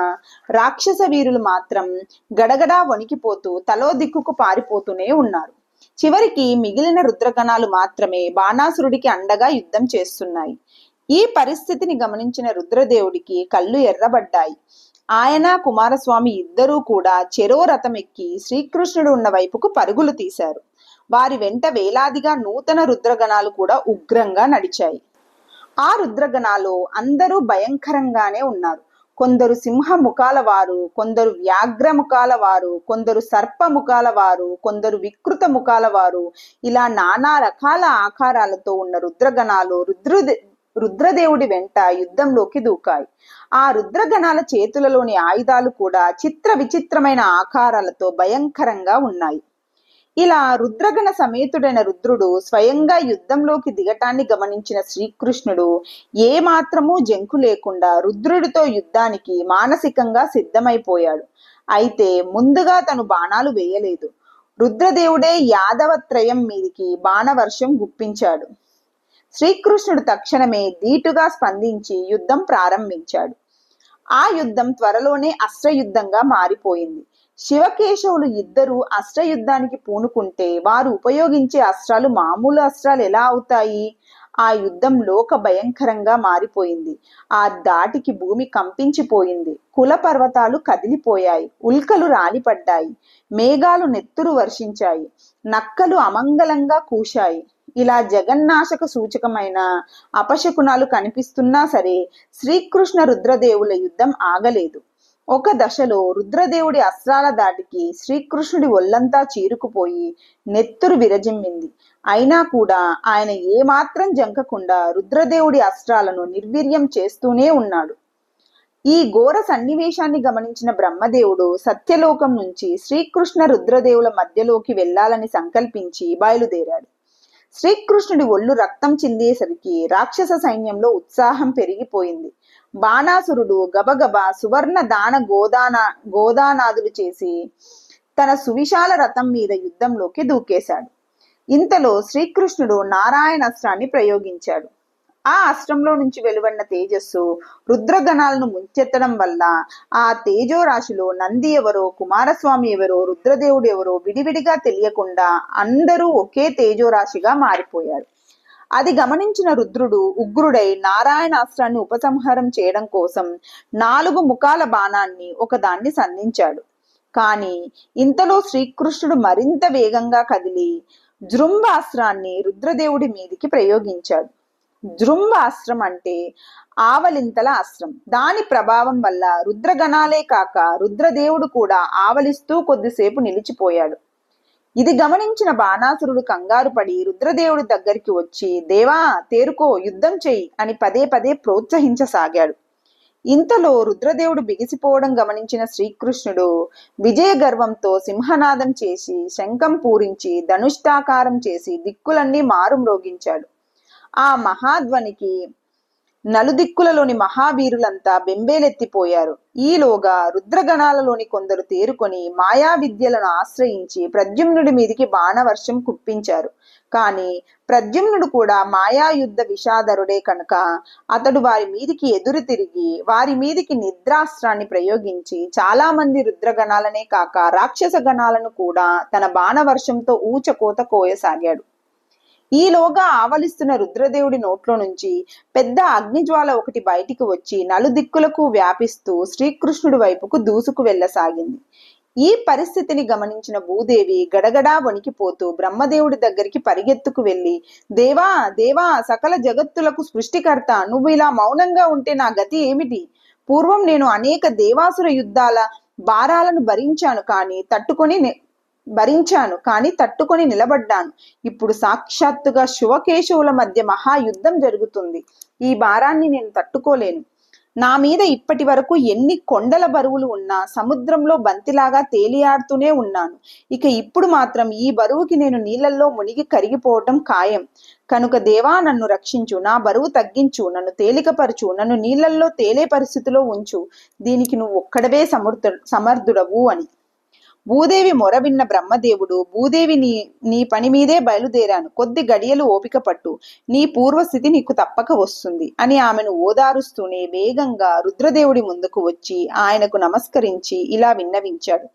రాక్షస వీరులు మాత్రం గడగడా వణికిపోతూ తలో దిక్కుకు పారిపోతూనే ఉన్నారు. చివరికి మిగిలిన రుద్రగణాలు మాత్రమే బాణాసురుడికి అండగా యుద్ధం చేస్తున్నాయి. ఈ పరిస్థితిని గమనించిన రుద్రదేవుడికి కళ్ళు ఎర్రబడ్డాయి. ఆయన, కుమారస్వామి ఇద్దరూ కూడా చెరో రథం ఎక్కి శ్రీకృష్ణుడు ఉన్న వైపుకు పరుగులు తీశారు. వారి వెంట వేలాదిగా నూతన రుద్రగణాలు కూడా ఉగ్రంగా నడిచాయి. ఆ రుద్రగణాలు అందరూ భయంకరంగానే ఉన్నారు. కొందరు సింహ ముఖాల వారు, కొందరు వ్యాఘ్ర ముఖాల వారు, కొందరు సర్ప ముఖాల వారు, కొందరు వికృత ముఖాల వారు, ఇలా నానా రకాల ఆకారాలతో ఉన్న రుద్రగణాలు రుద్రదేవుడి వెంట యుద్ధంలోకి దూకాయి. ఆ రుద్రగణాల చేతులలోని ఆయుధాలు కూడా చిత్ర విచిత్రమైన ఆకారాలతో భయంకరంగా ఉన్నాయి. ఇలా రుద్రగణ సమేతుడైన రుద్రుడు స్వయంగా యుద్ధంలోకి దిగటాన్ని గమనించిన శ్రీకృష్ణుడు ఏమాత్రమూ జంకు లేకుండా రుద్రుడితో యుద్ధానికి మానసికంగా సిద్ధమైపోయాడు. అయితే ముందుగా తను బాణాలు వేయలేదు. రుద్రదేవుడే యాదవత్రయం మీదికి బాణవర్షం గుప్పించాడు. శ్రీకృష్ణుడు తక్షణమే ధీటుగా స్పందించి యుద్ధం ప్రారంభించాడు. ఆ యుద్ధం త్వరలోనే అస్త్రయుద్ధంగా మారిపోయింది. శివకేశవులు ఇద్దరూ అస్త్రయుద్ధానికి పూనుకుంటే వారు ఉపయోగించే అస్త్రాలు మామూలు అస్త్రాలు ఎలా అవుతాయి? ఆ యుద్ధం లోక భయంకరంగా మారిపోయింది. ఆ దాటికి భూమి కంపించిపోయింది. కుల పర్వతాలు కదిలిపోయాయి. ఉల్కలు రాలిపడ్డాయి. మేఘాలు నెత్తురు వర్షించాయి. నక్కలు అమంగళంగా కూశాయి. ఇలా జగన్నాశక సూచకమైన అపశకునాలు కనిపిస్తున్నా సరే శ్రీకృష్ణ రుద్రదేవుల యుద్ధం ఆగలేదు. ఒక దశలో రుద్రదేవుడి అస్త్రాల దాటికి శ్రీకృష్ణుడి ఒళ్ళంతా చీరుకుపోయి నెత్తురు విరజిమ్మింది. అయినా కూడా ఆయన ఏమాత్రం జంకకుండా రుద్రదేవుడి అస్త్రాలను నిర్వీర్యం చేస్తూనే ఉన్నాడు. ఈ ఘోర సన్నివేశాన్ని గమనించిన బ్రహ్మదేవుడు సత్యలోకం నుంచి శ్రీకృష్ణ రుద్రదేవుల మధ్యలోకి వెళ్లాలని సంకల్పించి బయలుదేరాడు. శ్రీకృష్ణుడి ఒళ్ళు రక్తం చిందేసరికి రాక్షస సైన్యంలో ఉత్సాహం పెరిగిపోయింది. బాణాసురుడు గబగబా సువర్ణ దాన గోదానాదులు చేసి తన సువిశాల రథం మీద యుద్ధంలోకి దూకేశాడు. ఇంతలో శ్రీకృష్ణుడు నారాయణాస్త్రాన్ని ప్రయోగించాడు. ఆ అస్త్రంలో నుంచి వెలువడిన తేజస్సు రుద్రగణాలను ముంచెత్తడం వల్ల ఆ తేజోరాశిలో నంది ఎవరో, కుమారస్వామి ఎవరో, రుద్రదేవుడు ఎవరో విడివిడిగా తెలియకుండా అందరూ ఒకే తేజోరాశిగా మారిపోయారు. అది గమనించిన రుద్రుడు ఉగ్రుడై నారాయణాస్త్రాన్ని ఉపసంహారం చేయడం కోసం 4 ముఖాల బాణాన్ని ఒకదాన్ని సంధించాడు. కానీ ఇంతలో శ్రీకృష్ణుడు మరింత వేగంగా కదిలి జృంభాస్త్రాన్ని రుద్రదేవుడి మీదికి ప్రయోగించాడు. జృంభాస్త్రం అంటే ఆవలింతల అస్త్రం. దాని ప్రభావం వల్ల రుద్రగణాలే కాక రుద్రదేవుడు కూడా ఆవలిస్తూ కొద్దిసేపు నిలిచిపోయాడు. ఇది గమనించిన బాణాసురుడు కంగారు పడి రుద్రదేవుడి దగ్గరికి వచ్చి, దేవా తేరుకో, యుద్ధం చెయ్యి అని పదే పదే ప్రోత్సహించసాగాడు. ఇంతలో రుద్రదేవుడు బిగిసిపోవడం గమనించిన శ్రీకృష్ణుడు విజయ గర్వంతో సింహనాదం చేసి, శంఖం పూరించి, ధనుష్టాకారం చేసి దిక్కులన్నీ మారుమ్రోగించాడు. ఆ మహాధ్వనికి నలుదిక్కులలోని మహావీరులంతా బెంబేలెత్తిపోయారు. ఈలోగా రుద్రగణాలలోని కొందరు తేరుకొని మాయా విద్యలను ఆశ్రయించి ప్రద్యుమ్నుడి మీదికి బాణవర్షం కుప్పించారు. కానీ ప్రద్యుమ్నుడు కూడా మాయాయుద్ధ విషాదరుడే కనుక అతడు వారి మీదికి ఎదురు తిరిగి వారి మీదికి నిద్రాస్త్రాన్ని ప్రయోగించి చాలా మంది రుద్రగణాలనే కాక రాక్షస గణాలను కూడా తన బాణవర్షంతో ఊచకోత కోయసాగాడు. ఈలోగా ఆవలిస్తున్న రుద్రదేవుడి నోట్లో నుంచి పెద్ద అగ్నిజ్వాల ఒకటి బయటికి వచ్చి నలుదిక్కులకు వ్యాపిస్తూ శ్రీకృష్ణుడి వైపుకు దూసుకు వెళ్ళసాగింది. ఈ పరిస్థితిని గమనించిన భూదేవి గడగడా వణికిపోతూ బ్రహ్మదేవుడి దగ్గరికి పరిగెత్తుకు వెళ్ళి, దేవా దేవా, సకల జగత్తులకు సృష్టికర్త, నువ్వు ఇలా మౌనంగా ఉంటే నా గతి ఏమిటి? పూర్వం నేను అనేక దేవాసుర యుద్ధాల భారాలను తట్టుకొని నిలబడ్డాను. ఇప్పుడు సాక్షాత్తుగా శివకేశవుల మధ్య మహాయుద్ధం జరుగుతుంది. ఈ భారాన్ని నేను తట్టుకోలేను. నా మీద ఇప్పటి వరకు ఎన్ని కొండల బరువులు ఉన్నా సముద్రంలో బంతిలాగా తేలియాడుతూనే ఉన్నాను. ఇక ఇప్పుడు మాత్రం ఈ బరువుకి నేను నీళ్ళల్లో మునిగి కరిగిపోవటం ఖాయం. కనుక దేవా, నన్ను రక్షించు, నా బరువు తగ్గించు, నన్ను తేలికపరచు, నన్ను నీళ్ళల్లో తేలే పరిస్థితిలో ఉంచు. దీనికి నువ్వు ఒక్కడవే సమర్థుడవు అని భూదేవి మొర విన్న బ్రహ్మదేవుడు, భూదేవి నీ పని మీదే బయలుదేరాను, కొద్ది గడియలు ఓపిక పట్టు, నీ పూర్వస్థితి నీకు తప్పక వస్తుంది అని ఆమెను ఓదారుస్తూనే వేగంగా రుద్రదేవుడి ముందుకు వచ్చి ఆయనకు నమస్కరించి ఇలా విన్నవించాడు.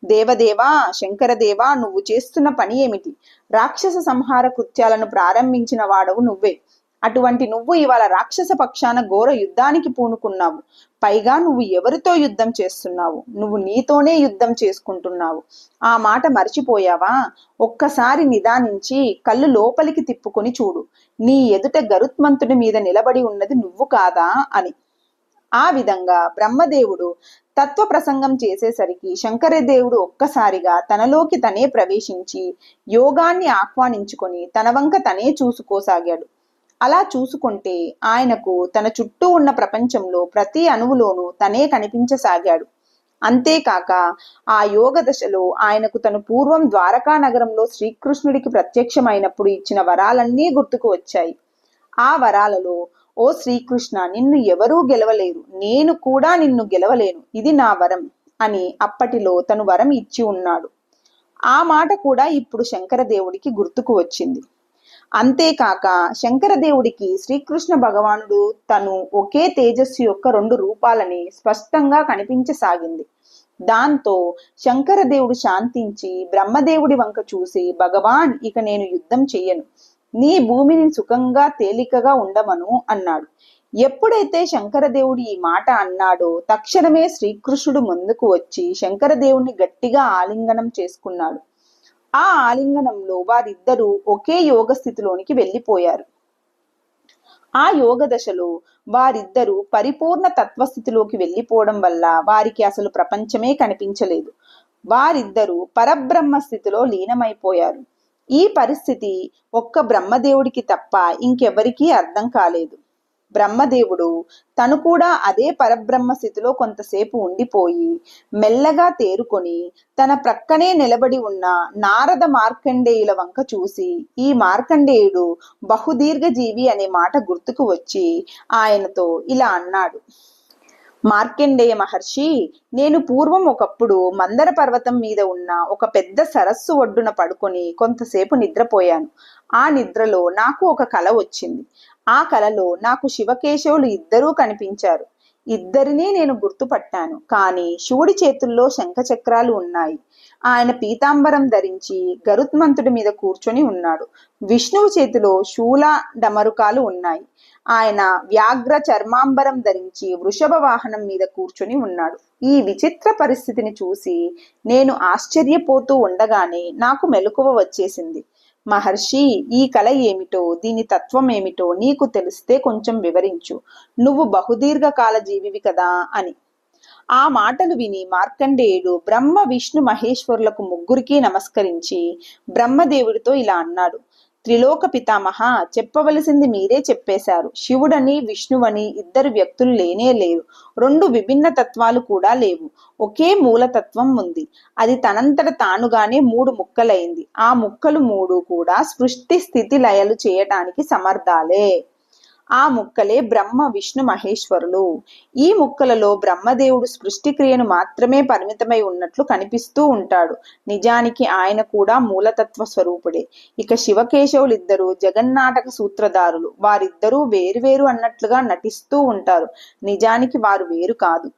దేవదేవా, శంకరదేవా, నువ్వు చేస్తున్న పని ఏమిటి? రాక్షస సంహార కృత్యాలను ప్రారంభించిన వాడవు నువ్వే. అటువంటి నువ్వు ఇవాళ రాక్షస పక్షాన ఘోర యుద్ధానికి పూనుకున్నావు. పైగా నువ్వు ఎవరితో యుద్ధం చేస్తున్నావు? నువ్వు నీతోనే యుద్ధం చేసుకుంటున్నావు. ఆ మాట మర్చిపోయావా? ఒక్కసారి నిదానించి కళ్ళు లోపలికి తిప్పుకొని చూడు. నీ ఎదుట గరుత్మంతుడి మీద నిలబడి ఉన్నది నువ్వు కాదా అని. ఆ విధంగా బ్రహ్మదేవుడు తత్వ ప్రసంగం చేసేసరికి శంకరదేవుడు ఒక్కసారిగా తనలోకి తనే ప్రవేశించి యోగాన్ని ఆహ్వానించుకొని తన వంక తనే చూసుకోసాగాడు. అలా చూసుకుంటే ఆయనకు తన చుట్టూ ఉన్న ప్రపంచంలో ప్రతి అణువులోనూ తనే కనిపించసాగాడు. అంతేకాక ఆ యోగ దశలో ఆయనకు తను పూర్వం ద్వారకా నగరంలో శ్రీకృష్ణుడికి ప్రత్యక్షమైనప్పుడు ఇచ్చిన వరాలన్నీ గుర్తుకు వచ్చాయి. ఆ వరాలలో, ఓ శ్రీకృష్ణ, నిన్ను ఎవరూ గెలవలేరు, నేను కూడా నిన్ను గెలవలేను, ఇది నా వరం అని అప్పటిలో తను వరం ఇచ్చి ఉన్నాడు. ఆ మాట కూడా ఇప్పుడు శంకరదేవుడికి గుర్తుకు వచ్చింది. అంతేకాక శంకరదేవుడికి శ్రీకృష్ణ భగవానుడు తను ఒకే తేజస్సు యొక్క 2 రూపాలని స్పష్టంగా కనిపించసాగింది. దాంతో శంకరదేవుడు శాంతించి బ్రహ్మదేవుడి వంక చూసి, భగవాన్, ఇక నేను యుద్ధం చెయ్యను, నీ భూమిని సుఖంగా తేలికగా ఉండమను అన్నాడు. ఎప్పుడైతే శంకరదేవుడు ఈ మాట అన్నాడో తక్షణమే శ్రీకృష్ణుడు ముందుకు వచ్చి శంకరదేవుని గట్టిగా ఆలింగనం చేసుకున్నాడు. ఆ ఆలింగనంలో వారిద్దరూ ఒకే యోగ స్థితిలోనికి వెళ్ళిపోయారు. ఆ యోగ దశలో వారిద్దరూ పరిపూర్ణ తత్వస్థితిలోకి వెళ్ళిపోవడం వల్ల వారికి అసలు ప్రపంచమే కనిపించలేదు. వారిద్దరూ పరబ్రహ్మ స్థితిలో లీనమైపోయారు. ఈ పరిస్థితి ఒక్క బ్రహ్మదేవుడికి తప్ప ఇంకెవరికీ అర్థం కాలేదు. బ్రహ్మదేవుడు తను కూడా అదే పరబ్రహ్మ స్థితిలో కొంతసేపు ఉండిపోయి మెల్లగా తేరుకొని తన ప్రక్కనే నిలబడి ఉన్న నారద మార్కండేయుల వంక చూసి, ఈ మార్కండేయుడు బహుదీర్ఘజీవి అనే మాట గుర్తుకు వచ్చి ఆయనతో ఇలా అన్నాడు. మార్కండేయ మహర్షి, నేను పూర్వం ఒకప్పుడు మందర పర్వతం మీద ఉన్న ఒక పెద్ద సరస్సు ఒడ్డున పడుకొని కొంతసేపు నిద్రపోయాను. ఆ నిద్రలో నాకు ఒక కల వచ్చింది. ఆ కలలో నాకు శివకేశవులు ఇద్దరూ కనిపించారు. ఇద్దరినీ నేను గుర్తుపట్టాను. కానీ శివుడి చేతుల్లో శంఖచక్రాలు ఉన్నాయి. ఆయన పీతాంబరం ధరించి గరుత్మంతుడి మీద కూర్చొని ఉన్నాడు. విష్ణువు చేతిలో శూల డమరుకాలు ఉన్నాయి. ఆయన వ్యాఘ్ర చర్మాంబరం ధరించి వృషభ వాహనం మీద కూర్చొని ఉన్నాడు. ఈ విచిత్ర పరిస్థితిని చూసి నేను ఆశ్చర్యపోతూ ఉండగానే నాకు మెలకువ వచ్చేసింది. మహర్షి, ఈ కల ఏమిటో, దీని తత్వం ఏమిటో నీకు తెలిస్తే కొంచెం వివరించు. నువ్వు బహుదీర్ఘకాల జీవివి కదా అని. ఆ మాటలు విని మార్కండేయుడు బ్రహ్మ విష్ణు మహేశ్వరులకు ముగ్గురికి నమస్కరించి బ్రహ్మదేవుడితో ఇలా అన్నాడు. త్రిలోక పితామహ, చెప్పవలసింది మీరే చెప్పేశారు. శివుడని విష్ణువని ఇద్దరు వ్యక్తులు లేనే లేరు. రెండు విభిన్న తత్వాలు కూడా లేవు. ఒకే మూలతత్వం ఉంది. అది తనంతట తానుగానే మూడు ముక్కలైంది. ఆ ముక్కలు మూడు కూడా సృష్టి స్థితి లయలు చేయటానికి సమర్థాలే. ఆ ముక్కలే బ్రహ్మ విష్ణు మహేశ్వరులు. ఈ ముక్కలలో బ్రహ్మదేవుడు సృష్టి క్రియను మాత్రమే పరిమితమై ఉన్నట్లు కనిపిస్తూ ఉంటాడు. నిజానికి ఆయన కూడా మూలతత్వ స్వరూపుడే. ఇక శివకేశవులిద్దరూ జగన్నాటక సూత్రధారులు. వారిద్దరూ వేరువేరు అన్నట్లుగా నటిస్తూ ఉంటారు. నిజానికి వారు వేరు కాదు.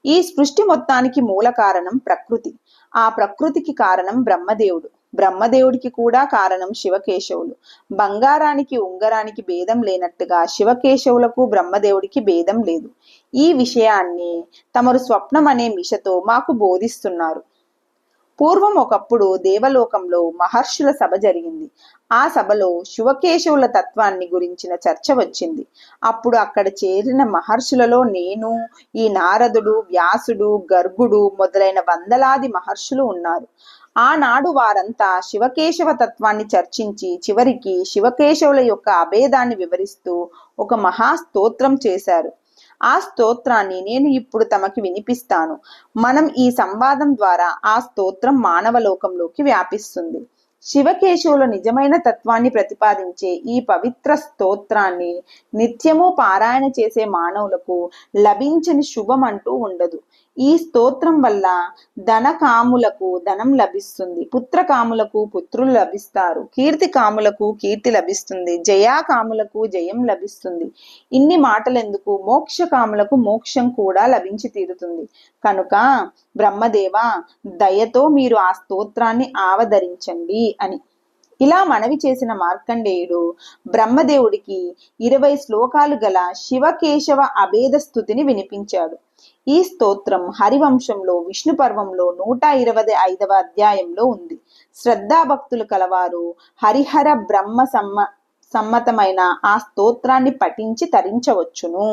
ఈ సృష్టి మొత్తానికి మూల కారణం ప్రకృతి. ఆ ప్రకృతికి కారణం బ్రహ్మదేవుడు. బ్రహ్మదేవుడికి కూడా కారణం శివకేశవులు. బంగారానికి ఉంగరానికి భేదం లేనట్టుగా శివకేశవులకు బ్రహ్మదేవుడికి భేదం లేదు. ఈ విషయాన్ని తమరు స్వప్నం అనే మిషతో మాకు బోధిస్తున్నారు. పూర్వం ఒకప్పుడు దేవలోకంలో మహర్షుల సభ జరిగింది. ఆ సభలో శివకేశవుల తత్వాన్ని గురించిన చర్చ వచ్చింది. అప్పుడు అక్కడ చేరిన మహర్షులలో నేను, ఈ నారదుడు, వ్యాసుడు, గర్గుడు మొదలైన వందలాది మహర్షులు ఉన్నారు. ఆనాడు వారంతా శివకేశవ తత్వాన్ని చర్చించి చివరికి శివకేశవుల యొక్క అభేదాన్ని వివరిస్తూ ఒక మహాస్తోత్రం చేశారు. ఆ స్తోత్రాన్ని నేను ఇప్పుడు తమకి వినిపిస్తాను. మనం ఈ సంవాదం ద్వారా ఆ స్తోత్రం మానవలోకంలోకి వ్యాపిస్తుంది. శివకేశవుల నిజమైన తత్వాన్ని ప్రతిపాదించే ఈ పవిత్ర స్తోత్రాన్ని నిత్యము పారాయణ చేసే మానవులకు లభించని శుభం అంటూ ఉండదు. ఈ స్తోత్రం వల్ల ధన కాములకు ధనం లభిస్తుంది, పుత్ర కాములకు పుత్రులు లభిస్తారు, కీర్తి కాములకు కీర్తి లభిస్తుంది, జయా కాములకు జయం లభిస్తుంది. ఇన్ని మాటలెందుకు, మోక్ష కాములకు మోక్షం కూడా లభించి తీరుతుంది. కనుక బ్రహ్మదేవ, దయతో మీరు ఆ స్తోత్రాన్ని ఆవదరించండి అని ఇలా మనవి చేసిన మార్కండేయుడు బ్రహ్మదేవుడికి 20 శ్లోకాలు గల శివకేశవ అభేద స్థుతిని వినిపించాడు. ఈ స్తోత్రం హరివంశంలో విష్ణు పర్వంలో 125వ అధ్యాయంలో ఉంది. శ్రద్ధాభక్తులు కలవారు హరిహర బ్రహ్మ సమ్మతమైన ఆ స్తోత్రాన్ని పఠించి తరించవచ్చును.